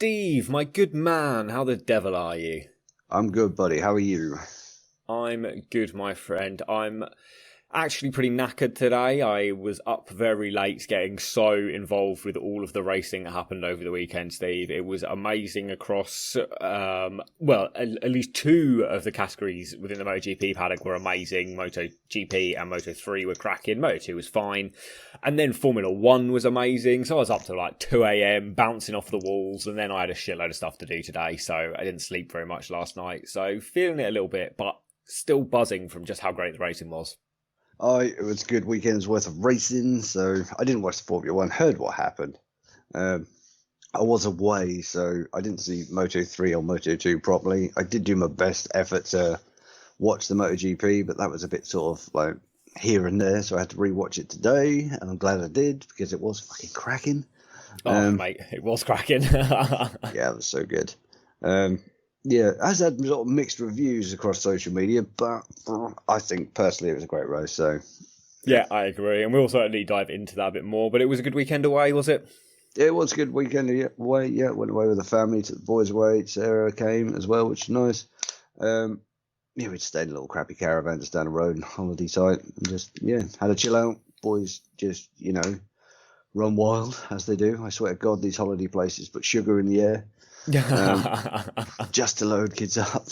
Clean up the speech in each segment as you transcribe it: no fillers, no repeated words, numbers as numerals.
Steve, my good man, how the devil are you? I'm good, buddy. How are you? I'm good, my friend. I'm actually pretty knackered today. I was up very late getting so involved with all of the racing that happened over the weekend, Steve. It was amazing across, at least two of the categories within the MotoGP paddock were amazing. MotoGP and Moto3 were cracking. Moto2 was fine. And then Formula 1 was amazing. So I was up till like 2 a.m, bouncing off the walls. And then I had a shitload of stuff to do today. So I didn't sleep very much last night. So feeling it a little bit, but still buzzing from just how great the racing was. It was a good weekend's worth of racing, so I didn't watch the Formula 1, heard what happened. I was away, so I didn't see Moto3 or Moto2 properly. I did do my best effort to watch the MotoGP, but that was a bit sort of like here and there, so I had to rewatch it today, and I'm glad I did, because it was fucking cracking. Mate, it was cracking. Yeah, it was so good. Yeah, it has had sort of mixed reviews across social media, but I think personally it was a great race. So yeah, I agree, and we'll certainly dive into that a bit more. But it was a good weekend away, was it? It was a good weekend away. Yeah, went away with the family, took the boys away. Sarah came as well, which is nice. Yeah, we stayed in a little crappy caravan just down the road, holiday site, and just had a chill out. Boys just run wild as they do. I swear to God, these holiday places put sugar in the air. Just to load kids up.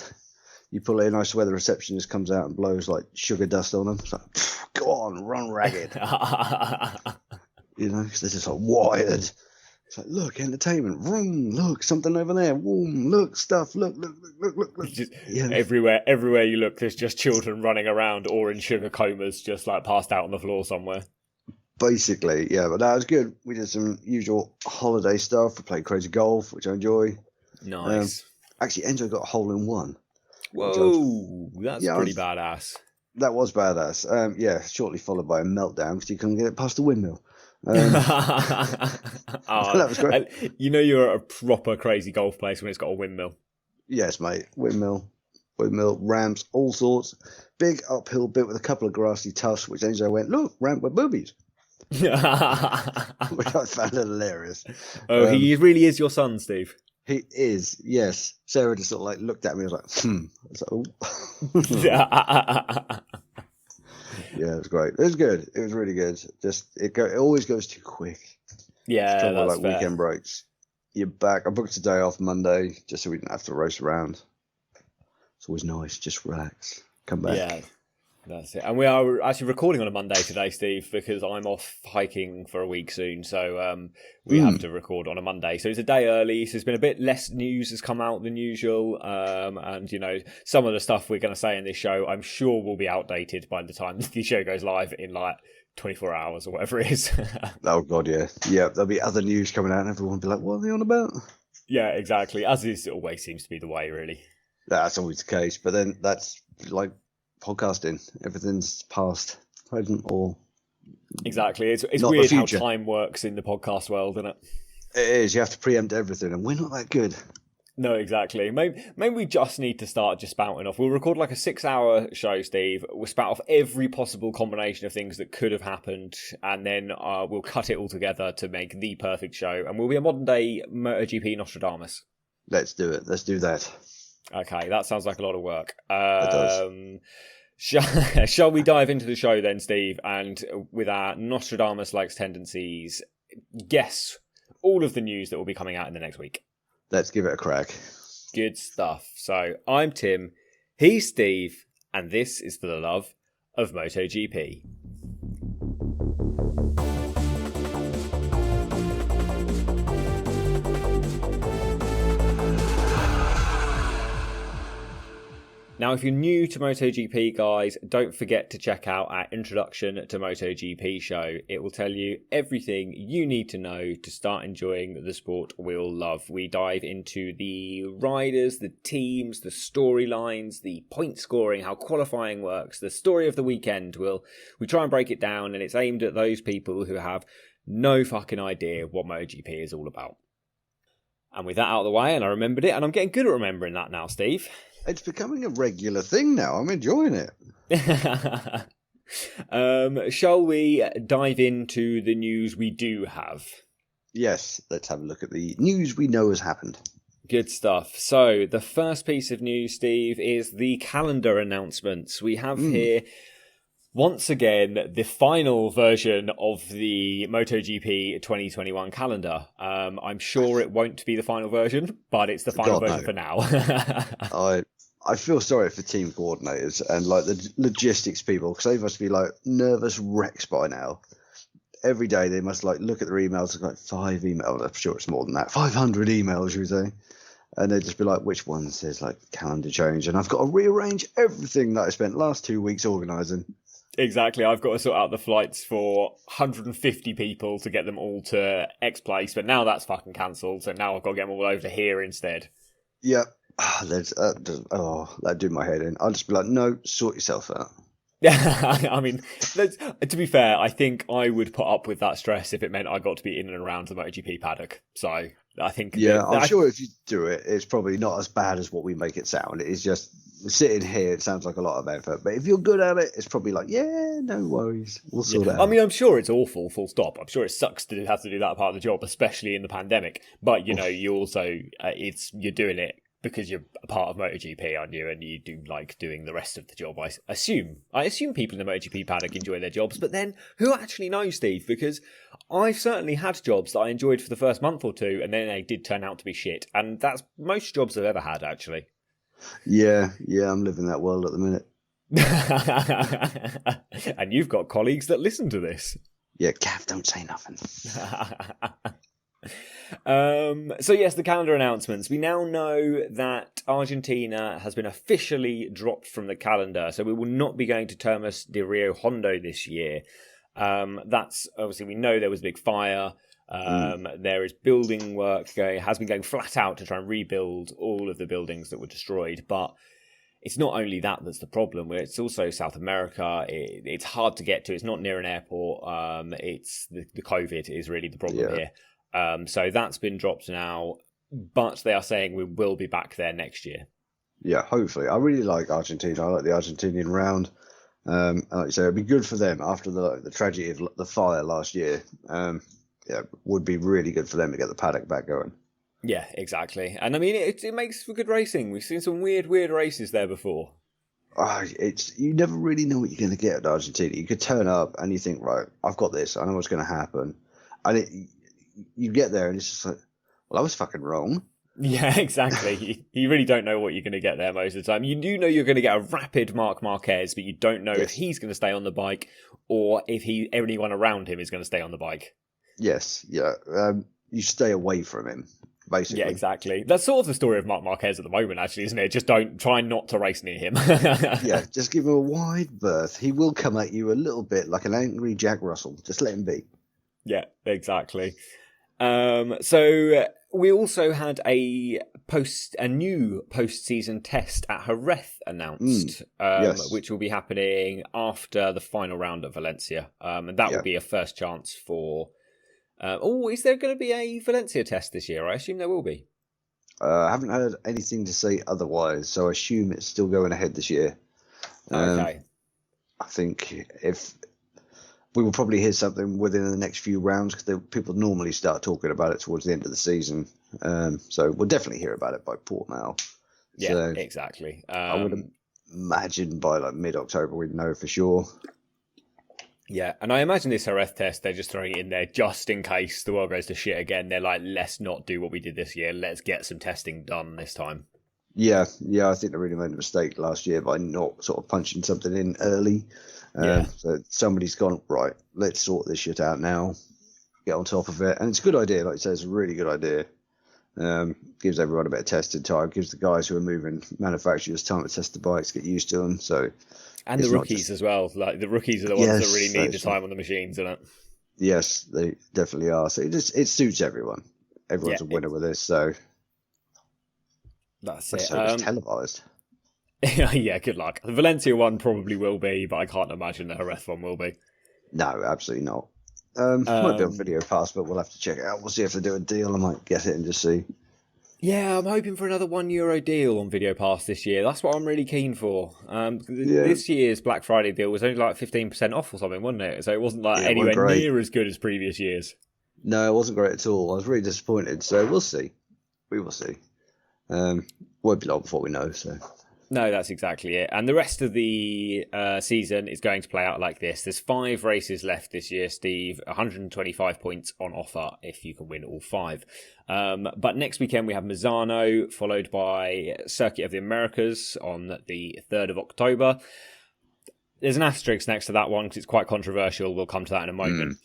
You pull in, I swear the receptionist comes out and blows like sugar dust on them. It's like, go on, run ragged. Because they're just like wired. It's like, look, entertainment. Vroom, look, something over there. Vroom, look, stuff. Look. Just, everywhere you look, there's just children running around or in sugar comas, just like passed out on the floor somewhere. Basically, yeah, but that was good. We did some usual holiday stuff. We played crazy golf, which I enjoy. Nice. Actually, Enzo got a hole in one. Whoa, that's pretty badass. That was badass. Shortly followed by a meltdown because he couldn't get it past the windmill. That was great. You're at a proper crazy golf place when it's got a windmill. Yes, mate. Windmill, ramps, all sorts. Big uphill bit with a couple of grassy tufts, which Enzo went, look, ramp with boobies. Which I found hilarious. He really is your son, Steve. He is, yes. Sarah just sort of like looked at me and was like, I was like, oh. Yeah, it was great. It was good. It was really good. Just it always goes too quick. Yeah, it's trouble, that's like fair. Weekend breaks. You're back. I booked a day off Monday just so we didn't have to race around. It's always nice. Just relax. Come back. Yeah. That's it. And we are actually recording on a Monday today, Steve, because I'm off hiking for a week soon. So we have to record on a Monday. So it's a day early. So there's been a bit less news has come out than usual. And, some of the stuff we're going to say in this show, I'm sure will be outdated by the time the show goes live in like 24 hours or whatever it is. Oh, God, yeah. Yeah, there'll be other news coming out and everyone will be like, what are they on about? Yeah, exactly. As is always seems to be the way, really. That's always the case. But then that's like podcasting, everything's past, present, or exactly. It's weird how time works in the podcast world, isn't it? It is. You have to preempt everything, and we're not that good. No, exactly. Maybe we just need to start just spouting off. We'll record like a 6-hour show, Steve. We'll spout off every possible combination of things that could have happened, and then we'll cut it all together to make the perfect show. And we'll be a modern day MotoGP Nostradamus. Let's do it. Let's do that. Okay, that sounds like a lot of work. It does. Shall we dive into the show then, Steve? And with our Nostradamus-like tendencies, guess all of the news that will be coming out in the next week. Let's give it a crack. Good stuff. So, I'm Tim, he's Steve, and this is for the love of MotoGP. Now, if you're new to MotoGP, guys, don't forget to check out our Introduction to MotoGP show. It will tell you everything you need to know to start enjoying the sport we'll love. We dive into the riders, the teams, the storylines, the point scoring, how qualifying works, the story of the weekend. We try and break it down, and it's aimed at those people who have no fucking idea what MotoGP is all about. And with that out of the way, and I remembered it, and I'm getting good at remembering that now, Steve. It's becoming a regular thing now. I'm enjoying it. Shall we dive into the news we do have? Yes, let's have a look at the news we know has happened. Good stuff. So, the first piece of news, Steve, is the calendar announcements. We have here, once again, the final version of the MotoGP 2021 calendar. I'm sure it won't be the final version, but it's the final version for now. I feel sorry for team coordinators and like the logistics people, because they must be like nervous wrecks by now. Every day they must like look at their emails, like 5 emails. I'm sure it's more than that. 500 emails, you say. And they'd just be like, which one says like calendar change? And I've got to rearrange everything that I spent last 2 weeks organising. Exactly. I've got to sort out the flights for 150 people to get them all to X place, but now that's fucking cancelled. So now I've got to get them all over to here instead. Yeah. That'd do my head in. I'll just be like, no, sort yourself out. I mean, to be fair, I think I would put up with that stress if it meant I got to be in and around the MotoGP paddock. So I think... Yeah, I'm sure if you do it, it's probably not as bad as what we make it sound. It's just sitting here, it sounds like a lot of effort. But if you're good at it, it's probably like, yeah, no worries. We'll sort it out. I mean, I'm sure it's awful, full stop. I'm sure it sucks to have to do that part of the job, especially in the pandemic. But, you know, you also... you're doing it because you're a part of MotoGP, aren't you? And you do like doing the rest of the job. I assume people in the MotoGP paddock enjoy their jobs, but then who actually knows, Steve? Because I've certainly had jobs that I enjoyed for the first month or two, and then they did turn out to be shit. And that's most jobs I've ever had, actually. Yeah, I'm living that world at the minute. And you've got colleagues that listen to this. Yeah, Gav, don't say nothing. So yes, the calendar announcements. We now know that Argentina has been officially dropped from the calendar, so we will not be going to Termas de Rio Hondo this year. That's obviously, we know there was a big fire. There is building work has been going flat out to try and rebuild all of the buildings that were destroyed, but it's not only that that's the problem. It's also South America. It's hard to get to. It's not near an airport. It's the COVID is really the problem here. So that's been dropped now, but they are saying we will be back there next year. Yeah, hopefully. I really like Argentina. I like the Argentinian round. Like you say, it'd be good for them after the tragedy of the fire last year. It would be really good for them to get the paddock back going. Yeah, exactly. And I mean, it makes for good racing. We've seen some weird races there before. You never really know what you're going to get at Argentina. You could turn up and you think, right, I've got this. I know what's going to happen. And you get there and it's just like, well, I was fucking wrong. Yeah, exactly. You really don't know what you're going to get there most of the time. You do know you're going to get a rapid Marc Marquez, but you don't know if he's going to stay on the bike or if anyone around him is going to stay on the bike. Yes, yeah. You stay away from him, basically. Yeah, exactly. That's sort of the story of Marc Marquez at the moment, actually, isn't it? Just try not to race near him. Yeah, just give him a wide berth. He will come at you a little bit like an angry Jack Russell. Just let him be. Yeah, exactly. So we also had a new post-season test at Jerez announced, which will be happening after the final round at Valencia. And that will be a first chance for... is there going to be a Valencia test this year? I assume there will be. I haven't heard anything to say otherwise, so I assume it's still going ahead this year. Okay. I think if... we will probably hear something within the next few rounds because people normally start talking about it towards the end of the season. So we'll definitely hear about it by Portimao. Yeah, so exactly. I would imagine by like mid-October we'd know for sure. Yeah, and I imagine this Jerez test, they're just throwing it in there just in case the world goes to shit again. They're like, let's not do what we did this year. Let's get some testing done this time. Yeah, I think they really made a mistake last year by not sort of punching something in early. So somebody's gone, right, let's sort this shit out now, get on top of it. And it's a good idea, like you say, it's a really good idea. Gives everyone a bit of testing time, gives the guys who are moving manufacturers time to test the bikes, get used to them. And the rookies as well. Like the rookies are the ones that really need the time on the machines, isn't it? Yes, they definitely are. So it suits everyone. Everyone's a winner with this, so that's it. So it's televised. Yeah, good luck. The Valencia one probably will be, but I can't imagine the Jerez one will be. No, absolutely not. Might be on Video Pass, but we'll have to check it out. We'll see if they do a deal. I might get it and just see. Yeah, I'm hoping for another €1 deal on Video Pass this year. That's what I'm really keen for. This year's Black Friday deal was only like 15% off or something, wasn't it? So it wasn't like anywhere near as good as previous years. No, it wasn't great at all. I was really disappointed. So we'll see. We will see. Won't be long before we know. So. No, that's exactly it. And the rest of the season is going to play out like this. There's 5 races left this year, Steve. 125 points on offer if you can win all 5. But next weekend we have Misano, followed by Circuit of the Americas on the 3rd of October. There's an asterisk next to that one because it's quite controversial. We'll come to that in a moment.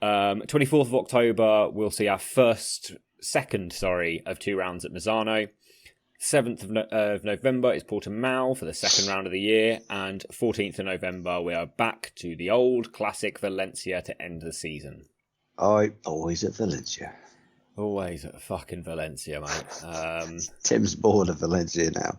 24th of October, we'll see our second of 2 rounds at Misano. 7th of November is Portimao for the second round of the year, and 14th of November we are back to the old classic Valencia to end the season. Always at Valencia. Always at fucking Valencia, mate. Tim's bored of Valencia now.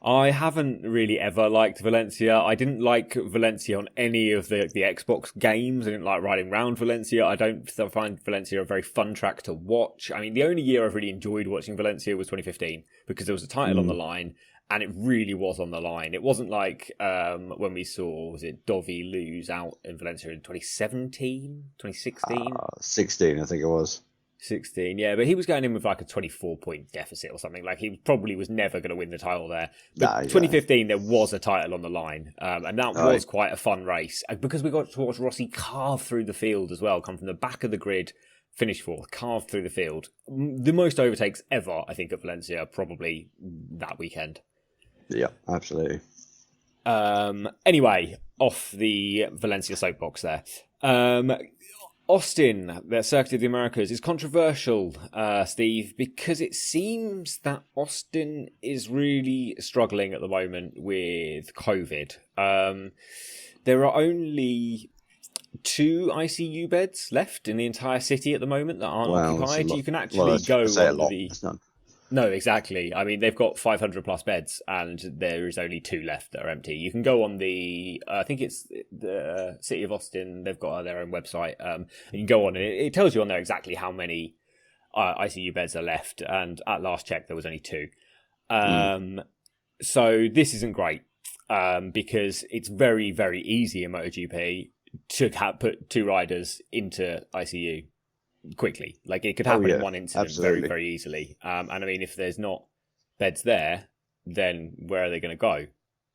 I haven't really ever liked Valencia. I didn't like Valencia on any of the Xbox games. I didn't like riding around Valencia. I don't find Valencia a very fun track to watch. I mean, the only year I've really enjoyed watching Valencia was 2015 because there was a title on the line and it really was on the line. It wasn't like when we saw, was it Dovi lose out in Valencia in 2017, 2016? 16, I think it was. 16, yeah, but he was going in with like a 24-point deficit or something. Like he probably was never going to win the title there. But 2015, there was a title on the line, and that was quite a fun race because we got to watch Rossi carve through the field as well, come from the back of the grid, finish 4th, carve through the field. The most overtakes ever, I think, at Valencia, probably that weekend. Yeah, absolutely. Anyway, off the Valencia soapbox there. Austin, the Circuit of the Americas, is controversial, Steve, because it seems that Austin is really struggling at the moment with COVID. There are only 2 ICU beds left in the entire city at the moment that aren't occupied. You can actually go on the... No, exactly. I mean, they've got 500 plus beds and there is only 2 left that are empty. You can go on the, I think it's the City of Austin. They've got their own website. And you can go on and it tells you on there exactly how many ICU beds are left. And at last check, there was only 2. So this isn't great because it's very, very easy in MotoGP to put 2 riders into ICU quickly. Like it could happen in one incident very, very easily. And I mean, if there's not beds there, then where are they going to go?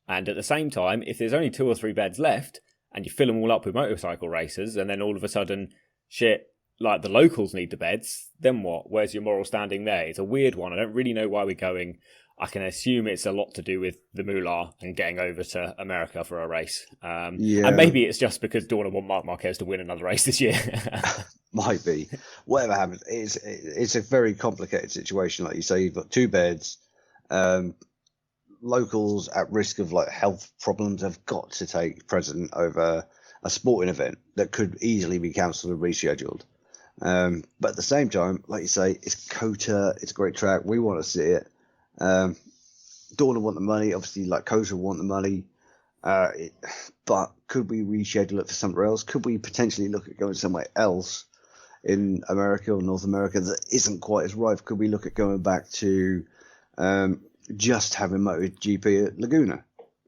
And at the same time, if there's only 2 or 3 beds left and you fill them all up with motorcycle racers and then all of a sudden, shit, like the locals need the beds, then what? Where's your moral standing there? It's a weird one. I don't really know why we're going. I can assume it's a lot to do with the moolah and getting over to America for a race. And maybe it's just because Dorna want Marc Marquez to win another race this year. Might be. Whatever happens, it's a very complicated situation. Like you say, you've got 2 beds. Locals at risk of like health problems have got to take precedent over a sporting event that could easily be cancelled and rescheduled. But at the same time, like you say, it's COTA, it's a great track. We want to see it. Dorna want the money, obviously, like COTA want the money. But could we reschedule it for somewhere else? Could we potentially look at going somewhere else in America or North America that isn't quite as rife? Could we look at going back to just having MotoGP at Laguna?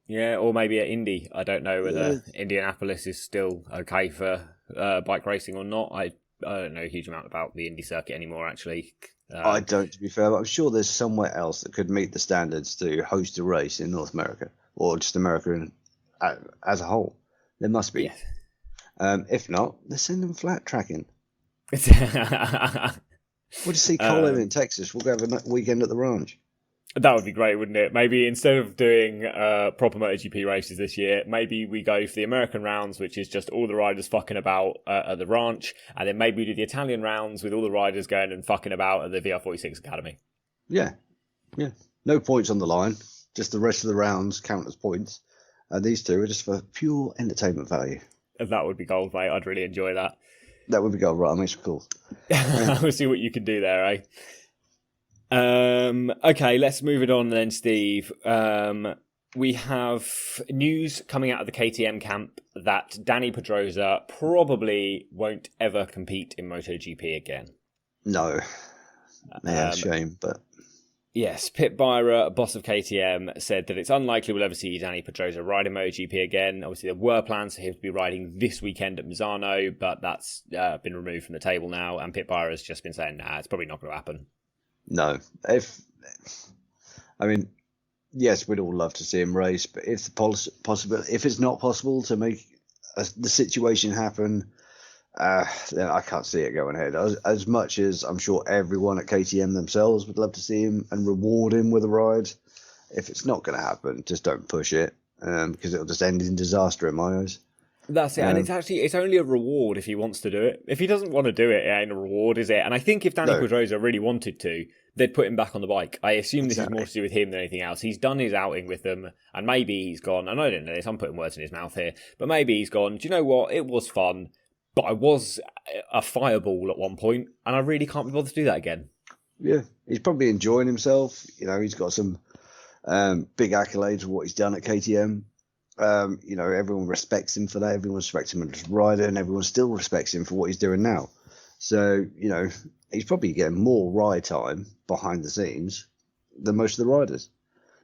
Yeah, or maybe at Indy. I don't know whether Indianapolis is still okay for bike racing or not. I don't know a huge amount about the Indy circuit anymore, actually. I don't, to be fair, but I'm sure there's somewhere else that could meet the standards to host a race in North America or just America as a whole. There must be. Yeah. If not, let's send them flat tracking. We'll just see Colin in Texas. We'll go have a weekend at the ranch. That would be great, wouldn't it? Maybe instead of doing proper MotoGP races this year, maybe we go for the American rounds, which is just all the riders fucking about at the ranch, and then maybe we do the Italian rounds with all the riders going and fucking about at the VR46 Academy. Yeah. No points on the line. Just the rest of the rounds count as points. And these 2 are just for pure entertainment value. That would be gold, mate. I'd really enjoy that. That would be gold, right? I'll make some calls. We'll see what you can do there, eh? Okay, let's move it on then, Steve. We have news coming out of the KTM camp that Dani Pedrosa probably won't ever compete in MotoGP again. No. Yeah, shame, but... Yes, Pit Byra, boss of KTM, said that it's unlikely we'll ever see Dani Pedrosa riding MotoGP again. Obviously, there were plans for him to be riding this weekend at Misano, but that's been removed from the table now. And Pit Byra has just been saying, nah, it's probably not going to happen. No. Yes, we'd all love to see him race, but if if it's not possible to make the situation happen, then I can't see it going ahead. As much as I'm sure everyone at KTM themselves would love to see him and reward him with a ride, if it's not going to happen, just don't push it, because it'll just end in disaster in my eyes. That's it, and it's only a reward if he wants to do it. If he doesn't want to do it, it ain't a reward, is it? And I think if Dani Pedrosa really wanted to, they'd put him back on the bike. I assume this is more to do with him than anything else. He's done his outing with them, and maybe he's gone, and I don't know this, I'm putting words in his mouth here, but maybe he's gone, do you know what, it was fun, but I was a fireball at one point, and I really can't be bothered to do that again. Yeah, he's probably enjoying himself. He's got some big accolades for what he's done at KTM. Everyone respects him for that. Everyone respects him as a rider, and everyone still respects him for what he's doing now. So, he's probably getting more ride time behind the scenes than most of the riders.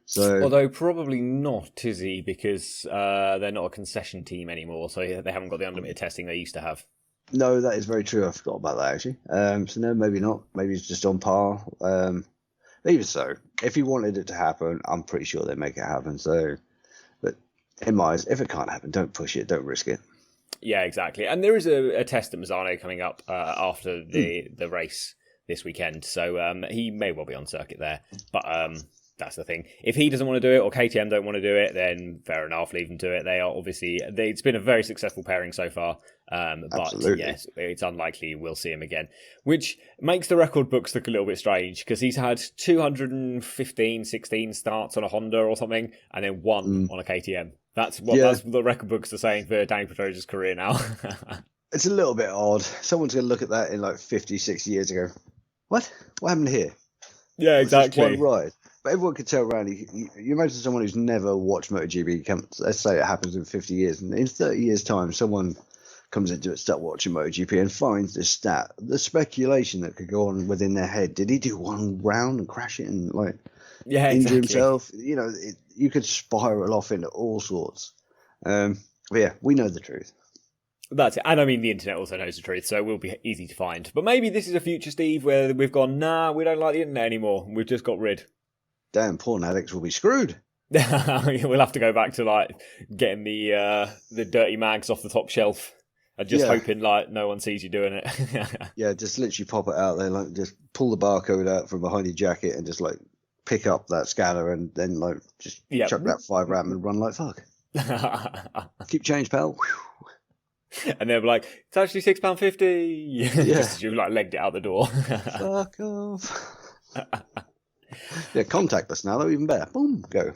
So, although probably not, is he? Because they're not a concession team anymore, so they haven't got the unlimited testing they used to have. No, that is very true. I forgot about that, actually. So no, maybe not. Maybe it's just on par. Even so, if he wanted it to happen, I'm pretty sure they'd make it happen. So, but in my eyes, if it can't happen, don't push it, don't risk it. Yeah, exactly. And there is a test at Misano coming up after the race this weekend, so he may well be on circuit there. But that's the thing. If he doesn't want to do it, or KTM don't want to do it, then fair enough, leave them to it. They are obviously it's been a very successful pairing so far. But yes, it's unlikely we'll see him again, which makes the record books look a little bit strange because he's had 16 starts on a Honda or something, and then one on a KTM. That's what the record books are saying for Dani Pedrosa's career now. It's a little bit odd. Someone's going to look at that in like 50, 60 years ago. What happened here? Yeah, exactly. One ride. But everyone could tell around. You imagine someone who's never watched MotoGP. Let's say it happens in 50 years, and in 30 years' time, someone comes into it, start watching MotoGP, and finds this stat. The speculation that could go on within their head. Did he do one round and crash it and injure himself? You could spiral off into all sorts. But yeah, we know the truth. That's it. And I mean, the internet also knows the truth, so it will be easy to find. But maybe this is a future, Steve, where we've gone, nah, we don't like the internet anymore. We've just got rid. Damn, porn addicts will be screwed. We'll have to go back to getting the dirty mags off the top shelf and just hoping no one sees you doing it. Yeah, just literally pop it out there, just pull the barcode out from behind your jacket and just pick up that scanner and then just chuck that $5 and run like fuck. Keep change, pal. And they're like, it's actually £6.50. Yeah. Just as you legged it out the door. Fuck off. Yeah, contactless now, though, even better. Boom, go.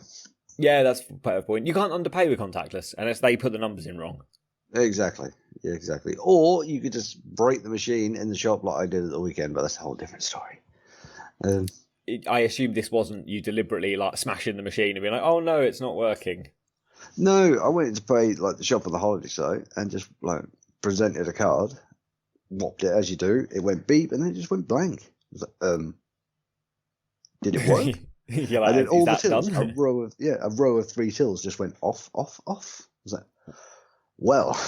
Yeah, that's a better point. You can't underpay with contactless unless they put the numbers in wrong. Exactly. Yeah, exactly. Or you could just break the machine in the shop like I did at the weekend, but that's a whole different story. I assume this wasn't you deliberately smashing the machine and being like, oh no, it's not working. No, I went to pay the shop on the holiday site and just presented a card, whopped it as you do. It went beep and then it just went blank. I was like, did it work? You're and then all the tills, a row of 3 tills just went off. I was like, well,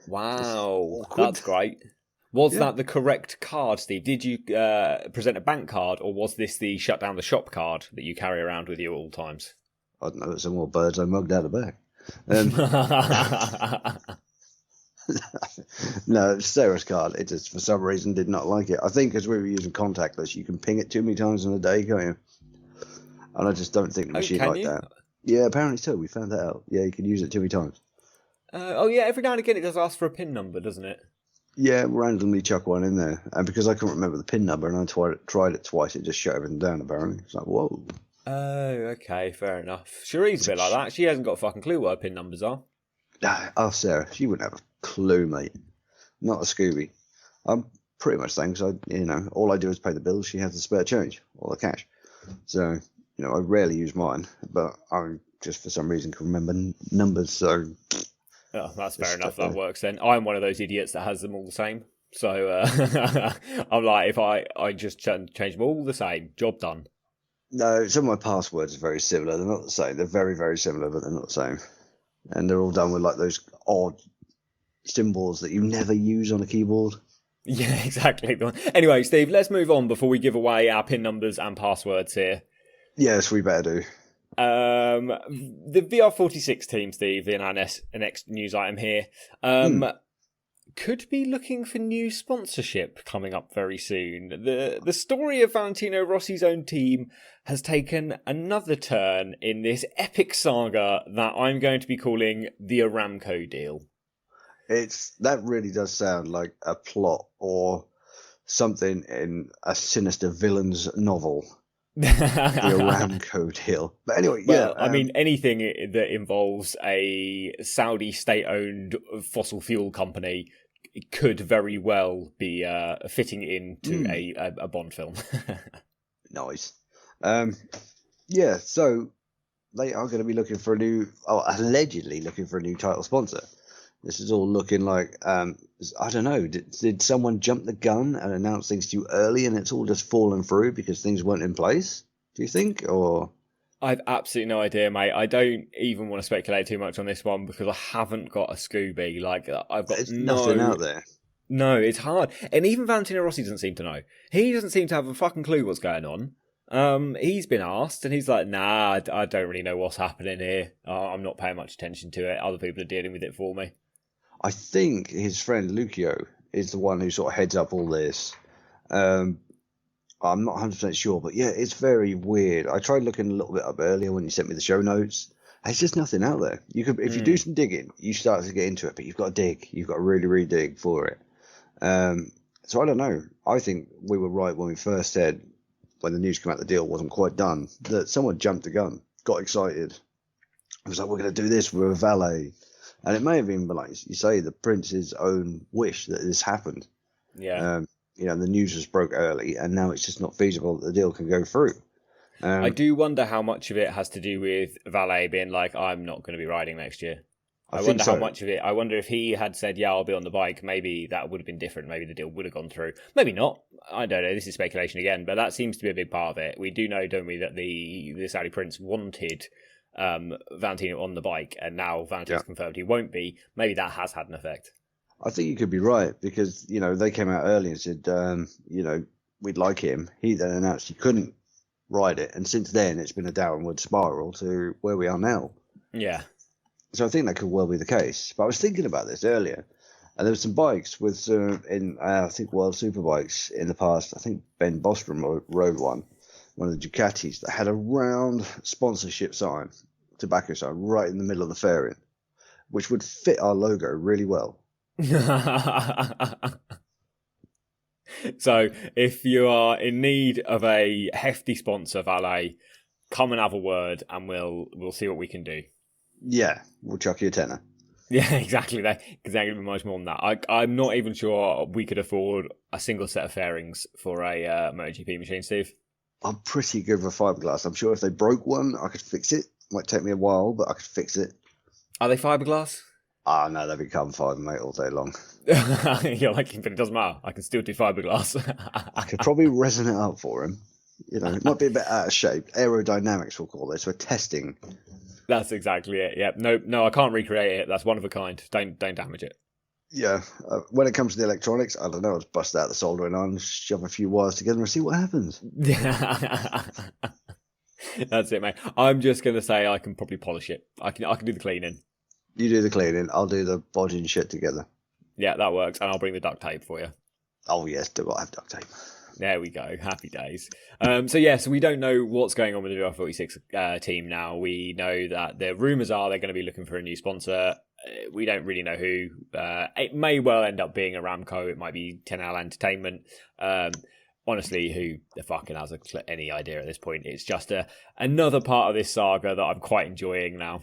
wow, that's great. Was that the correct card, Steve? Did you present a bank card, or was this the shut down the shop card that you carry around with you at all times? I don't know. It's some more birds I mugged out of the bag. No, it's Sarah's card. It just, for some reason, did not like it. I think because we were using contactless, you can ping it too many times in a day, can't you? And I just don't think the machine that. Yeah, apparently so. We found that out. Yeah, you can use it too many times. Every now and again it does ask for a PIN number, doesn't it? Yeah, randomly chuck one in there. And because I couldn't remember the PIN number and I tried it twice, it just shut everything down, apparently. It's like, whoa. Oh, okay, fair enough. Cherie's a bit like that. She hasn't got a fucking clue what her PIN numbers are. Ask Sarah. She wouldn't have a clue, mate. Not a Scooby. I'm pretty much saying, because all I do is pay the bills. She has the spare change, or the cash. So, I rarely use mine, but I just for some reason can remember numbers, so... Oh, that's fair enough. That works then. I'm one of those idiots that has them all the same. So I'm like, if I just change them all the same, job done. No, some of my passwords are very similar. They're not the same. They're very, very similar, but they're not the same. And they're all done with like those odd symbols that you never use on a keyboard. Yeah, exactly. Anyway, Steve, let's move on before we give away our PIN numbers and passwords here. Yes, we better do. The VR46 team, Steve, in our next news item here, could be looking for new sponsorship coming up very soon. The story of Valentino Rossi's own team has taken another turn in this epic saga that I'm going to be calling the Aramco deal. That really does sound like a plot or something in a sinister villain's novel. The Aramco deal. But anyway, well, I mean, anything that involves a Saudi state-owned fossil fuel company could very well be fitting into a Bond film. Nice. Yeah, so they are going to be looking for allegedly looking for a new title sponsor. This is all looking like, I don't know, did someone jump the gun and announce things too early and it's all just fallen through because things weren't in place? Do you think? Or I've absolutely no idea, mate. I don't even want to speculate too much on this one because I haven't got a Scooby. Like, I've got nothing out there. No, it's hard. And even Valentino Rossi doesn't seem to know. He doesn't seem to have a fucking clue what's going on. He's been asked and he's like, nah, I don't really know what's happening here. I'm not paying much attention to it. Other people are dealing with it for me. I think his friend Lucio is the one who sort of heads up all this. I'm not 100% sure, but yeah, it's very weird. I tried looking a little bit up earlier when you sent me the show notes. There's just nothing out there. You could, if you do some digging, you start to get into it, but you've got to dig. You've got to really, really dig for it. So I don't know. I think we were right when we first said, when the news came out the deal wasn't quite done, that someone jumped the gun, got excited. It was like, we're going to do this with a valet. And it may have been, like you say, the prince's own wish that this happened. Yeah. The news was broke early, and now it's just not feasible that the deal can go through. I do wonder how much of it has to do with Valet being like, I'm not going to be riding next year. I wonder how much of it. I wonder if he had said, yeah, I'll be on the bike, maybe that would have been different. Maybe the deal would have gone through. Maybe not. I don't know. This is speculation again, but that seems to be a big part of it. We do know, don't we, that the Saudi prince wanted Valentino on the bike, and now Valentino's confirmed he won't be. Maybe that has had an effect. I think you could be right because, they came out early and said, we'd like him. He then announced he couldn't ride it. And since then, it's been a downward spiral to where we are now. Yeah. So I think that could well be the case. But I was thinking about this earlier. And there were some bikes with, I think, World Superbikes in the past. I think Ben Bostrom rode one of the Ducatis, that had a round sponsorship sign, tobacco sign, right in the middle of the fairing, which would fit our logo really well. So if you are in need of a hefty sponsor, Valet, come and have a word and we'll see what we can do. Yeah, we'll chuck you a tenner. Yeah, exactly. Because they're going to be much more than that. I'm not even sure we could afford a single set of fairings for a MotoGP machine, Steve. I'm pretty good with fiberglass. I'm sure if they broke one, I could fix it. Might take me a while, but I could fix it. Are they fiberglass? Ah, no, they become fiber, mate, all day long. You're like, but it doesn't matter. I can still do fiberglass. I could probably resin it up for him. It might be a bit out of shape. Aerodynamics, we'll call this. We're testing. That's exactly it. Yeah. No, I can't recreate it. That's one of a kind. Don't damage it. Yeah. When it comes to the electronics, I don't know. I'll just bust out the soldering iron, shove a few wires together and see what happens. That's it, mate. I'm just going to say I can probably polish it. I can do the cleaning. You do the cleaning. I'll do the body and shit together. Yeah, that works. And I'll bring the duct tape for you. Oh, yes. Do I have duct tape? There we go. Happy days. So we don't know what's going on with the VR46 team now. We know that the rumours are they're going to be looking for a new sponsor. We don't really know who. It may well end up being Aramco. It might be 10L Entertainment. Honestly, who the fucking has any idea at this point? It's just another part of this saga that I'm quite enjoying now.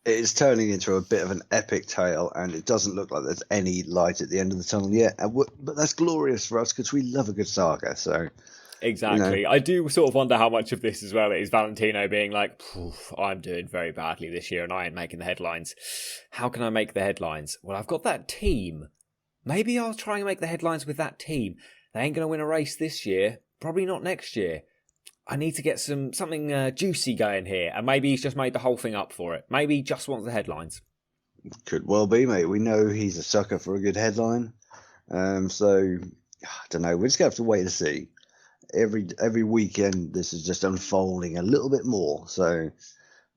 It is turning into a bit of an epic tale, and it doesn't look like there's any light at the end of the tunnel yet. But that's glorious for us because we love a good saga. So exactly, I do sort of wonder how much of this as well is Valentino being like, "I'm doing very badly this year, and I ain't making the headlines. How can I make the headlines? Well, I've got that team. Maybe I'll try and make the headlines with that team. They ain't going to win a race this year. Probably not next year. I need to get something juicy going here. And maybe he's just made the whole thing up for it. Maybe he just wants the headlines. Could well be, mate. We know he's a sucker for a good headline. So, I don't know. We're just going to have to wait to see. Every weekend, this is just unfolding a little bit more. So,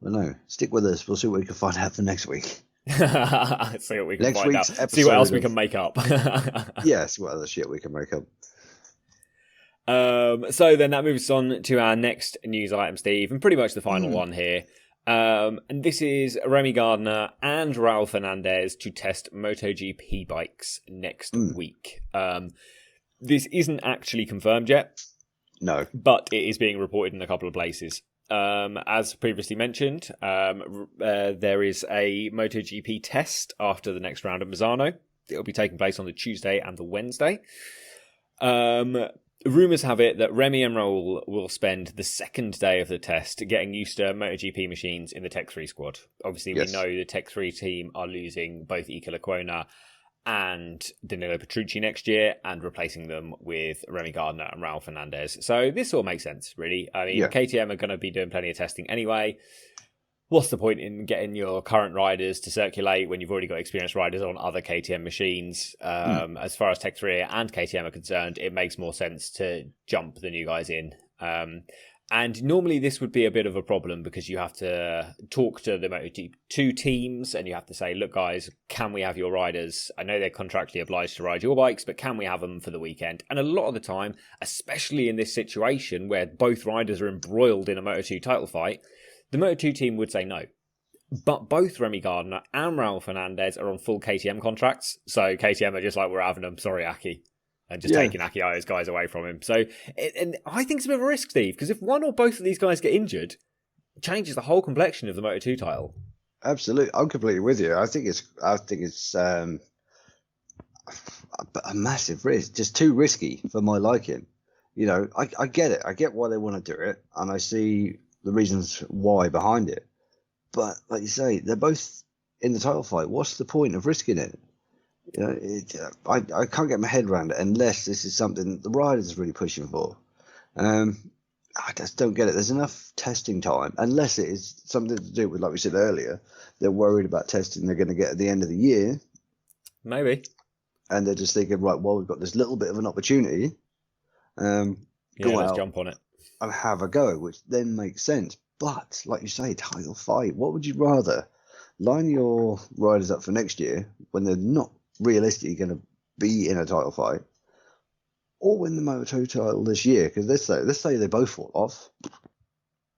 well, no, stick with us. We'll see what we can find out for next week. See what we can Next find out. week's See what else episode we can make up. Yes, what other shit we can make up. So then that moves on to our next news item, Steve, and pretty much the final one here. And this is Remy Gardner and Raul Fernandez to test MotoGP bikes next week. This isn't actually confirmed yet. No. But it is being reported in a couple of places. As previously mentioned, there is a MotoGP test after the next round at Misano. It will be taking place on the Tuesday and the Wednesday. Rumours have it that Remy and Raul will spend the second day of the test getting used to MotoGP machines in the Tech 3 squad. Obviously, we know the Tech 3 team are losing both Iker Lecuona and Danilo Petrucci next year and replacing them with Remy Gardner and Raul Fernandez. So this all makes sense, really. I mean, KTM are going to be doing plenty of testing anyway. What's the point in getting your current riders to circulate when you've already got experienced riders on other KTM machines? As far as Tech 3 and KTM are concerned, it makes more sense to jump the new guys in. And normally this would be a bit of a problem because you have to talk to the Moto2 teams and you have to say, look, guys, can we have your riders? I know they're contractually obliged to ride your bikes, but can we have them for the weekend? And a lot of the time, especially in this situation where both riders are embroiled in a Moto2 title fight, the Moto2 team would say no. But both Remy Gardner and Raul Fernandez are on full KTM contracts. So KTM are just like, we're having them. Sorry, Aki. And just taking Aki Ayo's guys away from him. So, and I think it's a bit of a risk, Steve, because if one or both of these guys get injured, it changes the whole complexion of the Moto2 title. Absolutely. I'm completely with you. I think it's a massive risk. Just too risky for my liking. You know, I get it. I get why they want to do it. And I see the reasons why behind it. But like you say, they're both in the title fight. What's the point of risking it? You know, I can't get my head around it unless this is something the riders are really pushing for. I just don't get it. There's enough testing time, unless it is something to do with, like we said earlier, they're worried about testing they're going to get at the end of the year. Maybe. And they're just thinking, right, well, we've got this little bit of an opportunity. Let's jump on it. And have a go, which then makes sense. But, like you say, title fight, what would you rather? Line your riders up for next year when they're not realistically going to be in a title fight, or win the Moto2 title this year? Because let's say they both fall off.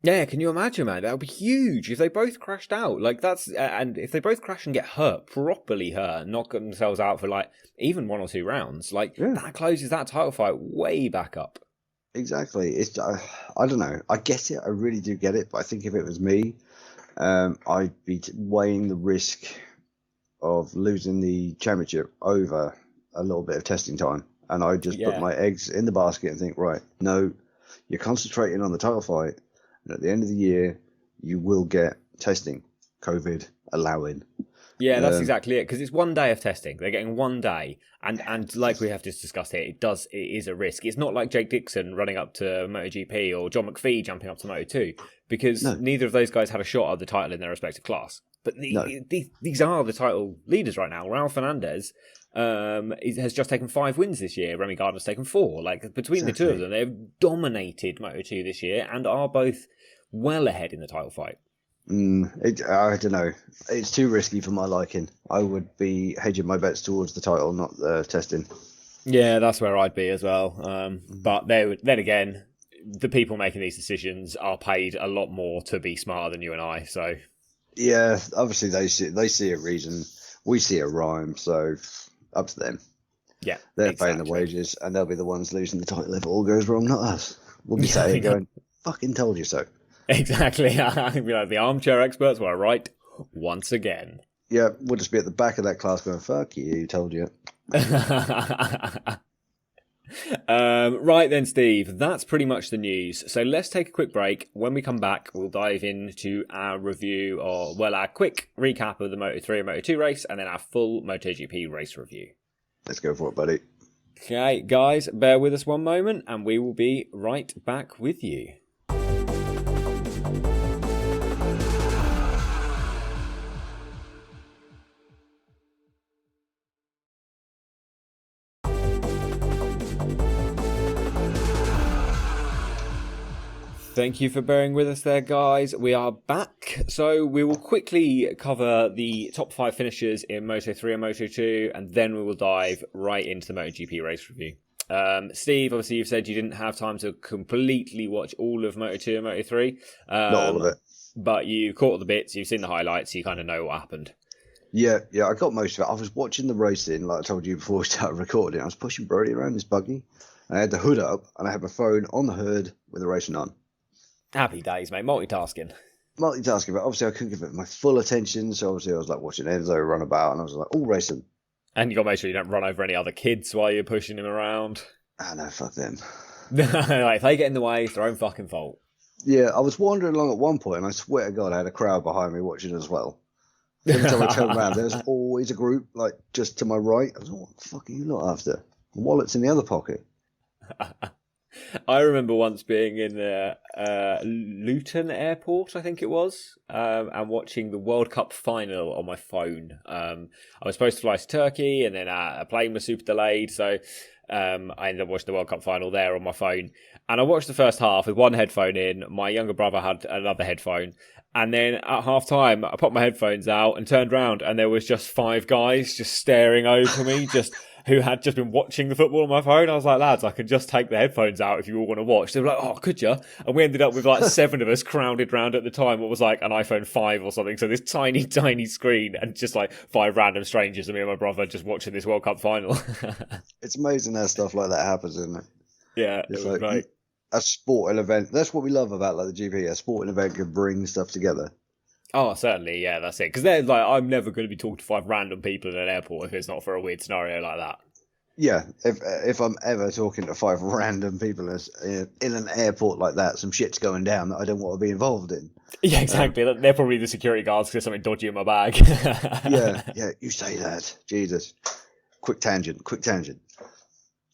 Yeah, can you imagine, man? That would be huge if they both crashed out. Like and if they both crash and get hurt, properly hurt, knock themselves out for like even 1 or 2 rounds, that closes that title fight way back up. Exactly. It's I don't know. I get it. I really do get it. But I think if it was me, I'd be weighing the risk of losing the championship over a little bit of testing time. And I just put my eggs in the basket and think, right, no, you're concentrating on the title fight. And at the end of the year, you will get testing, COVID allowing. Yeah, that's exactly it. Because it's 1 day of testing. They're getting 1 day. And like we have just discussed here, it is a risk. It's not like Jake Dixon running up to MotoGP or John McPhee jumping up to Moto2, because neither of those guys had a shot at the title in their respective class. But these are the title leaders right now. Raul Fernandez has just taken 5 wins this year. Remy Gardner's taken 4. Like, between the two of them, they've dominated Moto2 this year and are both well ahead in the title fight. I don't know. It's too risky for my liking. I would be hedging my bets towards the title, not the testing. Yeah, that's where I'd be as well. But then again, the people making these decisions are paid a lot more to be smarter than you and I. So yeah, obviously they see a reason. We see a rhyme. So up to them. Yeah, they're paying the wages, and they'll be the ones losing the title if it all goes wrong, not us. We'll be sitting going, "Fucking told you so." Exactly. The armchair experts were right once again. Yeah, we'll just be at the back of that class going, "Fuck you, told you." Right then, Steve, that's pretty much the news. So let's take a quick break. When we come back, we'll dive into our review, our quick recap of the Moto3 and Moto2 race, and then our full MotoGP race review. Let's go for it, buddy. Okay, guys, bear with us one moment, and we will be right back with you. Thank you for bearing with us there, guys. We are back. So we will quickly cover the top 5 finishers in Moto3 and Moto2, and then we will dive right into the MotoGP race review. Steve, obviously you've said you didn't have time to completely watch all of Moto2 and Moto3. Not all of it. But you caught the bits, you've seen the highlights, you kind of know what happened. Yeah, I got most of it. I was watching the racing, like I told you before we started recording. I was pushing Brody around this buggy. I had the hood up, and I had my phone on the hood with the racing on. Happy days, mate. Multitasking, but obviously I couldn't give it my full attention, so obviously I was like watching Enzo run about, and I was like, all racing. And you got to make sure you don't run over any other kids while you're pushing him around. Ah, no, fuck them. Like, if they get in the way, it's their own fucking fault. Yeah, I was wandering along at one point, and I swear to God, I had a crowd behind me watching as well. Every time I turned around, there's always a group, like, just to my right. I was like, what the fuck are you lot after? My wallet's in the other pocket. I remember once being in Luton Airport, I think it was, and watching the World Cup final on my phone. I was supposed to fly to Turkey, and then a plane was super delayed, so I ended up watching the World Cup final there on my phone. And I watched the first half with one headphone in. My younger brother had another headphone. And then at half time, I popped my headphones out and turned around, and there was just 5 guys just staring over me, who had just been watching the football on my phone. I was like, lads, I can just take the headphones out if you all want to watch. They were like, oh, could you? And we ended up with like 7 of us crowded round at the time what was like an iPhone 5 or something. So this tiny, tiny screen and just like 5 random strangers and me and my brother just watching this World Cup final. It's amazing how stuff like that happens, isn't it? Yeah, it's it was like great. A sporting event. That's what we love about like the GP. A sporting event can bring stuff together. Oh, certainly, yeah, that's it. Because they're like, I'm never going to be talking to 5 random people in an airport if it's not for a weird scenario like that. Yeah, if I'm ever talking to 5 random people in an airport like that, some shit's going down that I don't want to be involved in. Yeah, exactly. They're probably the security guards because there's something dodgy in my bag. yeah, you say that. Jesus. Quick tangent.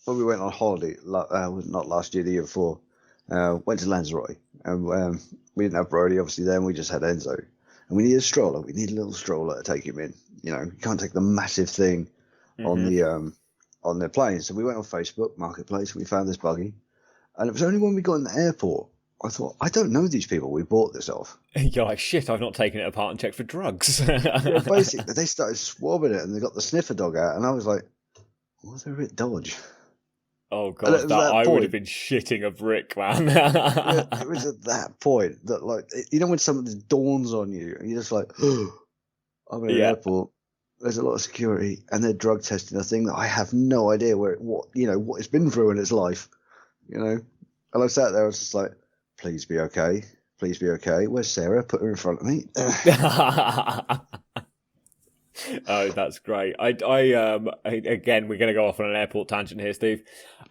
When we went on holiday, not last year, the year before, went to Lanzarote, and we didn't have Brody, obviously, then we just had Enzo. And we needed a stroller. We needed a little stroller to take him in. You know, you can't take the massive thing on the plane. So we went on Facebook Marketplace. We found this buggy, and it was only when we got in the airport I thought, I don't know these people we bought this off. You're like, shit, I've not taken it apart and checked for drugs. Yeah, basically, they started swabbing it, and they got the sniffer dog out, and I was like, what's a bit dodge? Oh god, I would have been shitting a brick, man. Yeah, it was at that point that, like, you know, when something dawns on you, and you're just like, oh, I'm in an airport. There's a lot of security, and they're drug testing a thing that I have no idea what it's been through in its life, you know. And I sat there, I was just like, please be okay. Please be okay. Where's Sarah? Put her in front of me. Oh, that's great. Again, we're going to go off on an airport tangent here, Steve.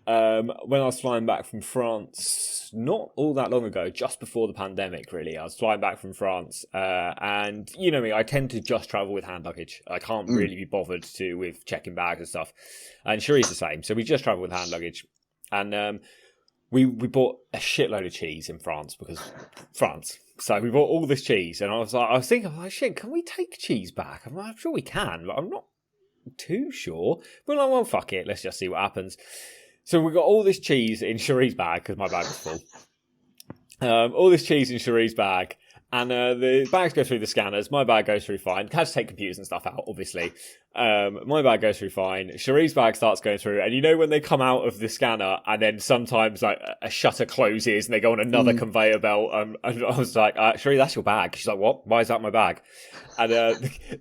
When I was flying back from France, not all that long ago, just before the pandemic, really, I was flying back from France, and you know me, I tend to just travel with hand luggage. I can't really be bothered with checking bags and stuff. And Cherie's the same, so we just travel with hand luggage. And we bought a shitload of cheese in France because France. So we bought all this cheese, and I was thinking, shit, can we take cheese back? I'm sure we can, but I'm not too sure. But like, well, fuck it, let's just see what happens. So we got all this cheese in Cherie's bag because my bag was full. All this cheese in Cherie's bag, and the bags go through the scanners. My bag goes through fine. Had to take computers and stuff out, obviously. My bag goes through fine. Cherie's bag starts going through, and you know when they come out of the scanner, and then sometimes like a shutter closes and they go on another conveyor belt. And I was like, Cherie, that's your bag. She's like, what? Why is that my bag? And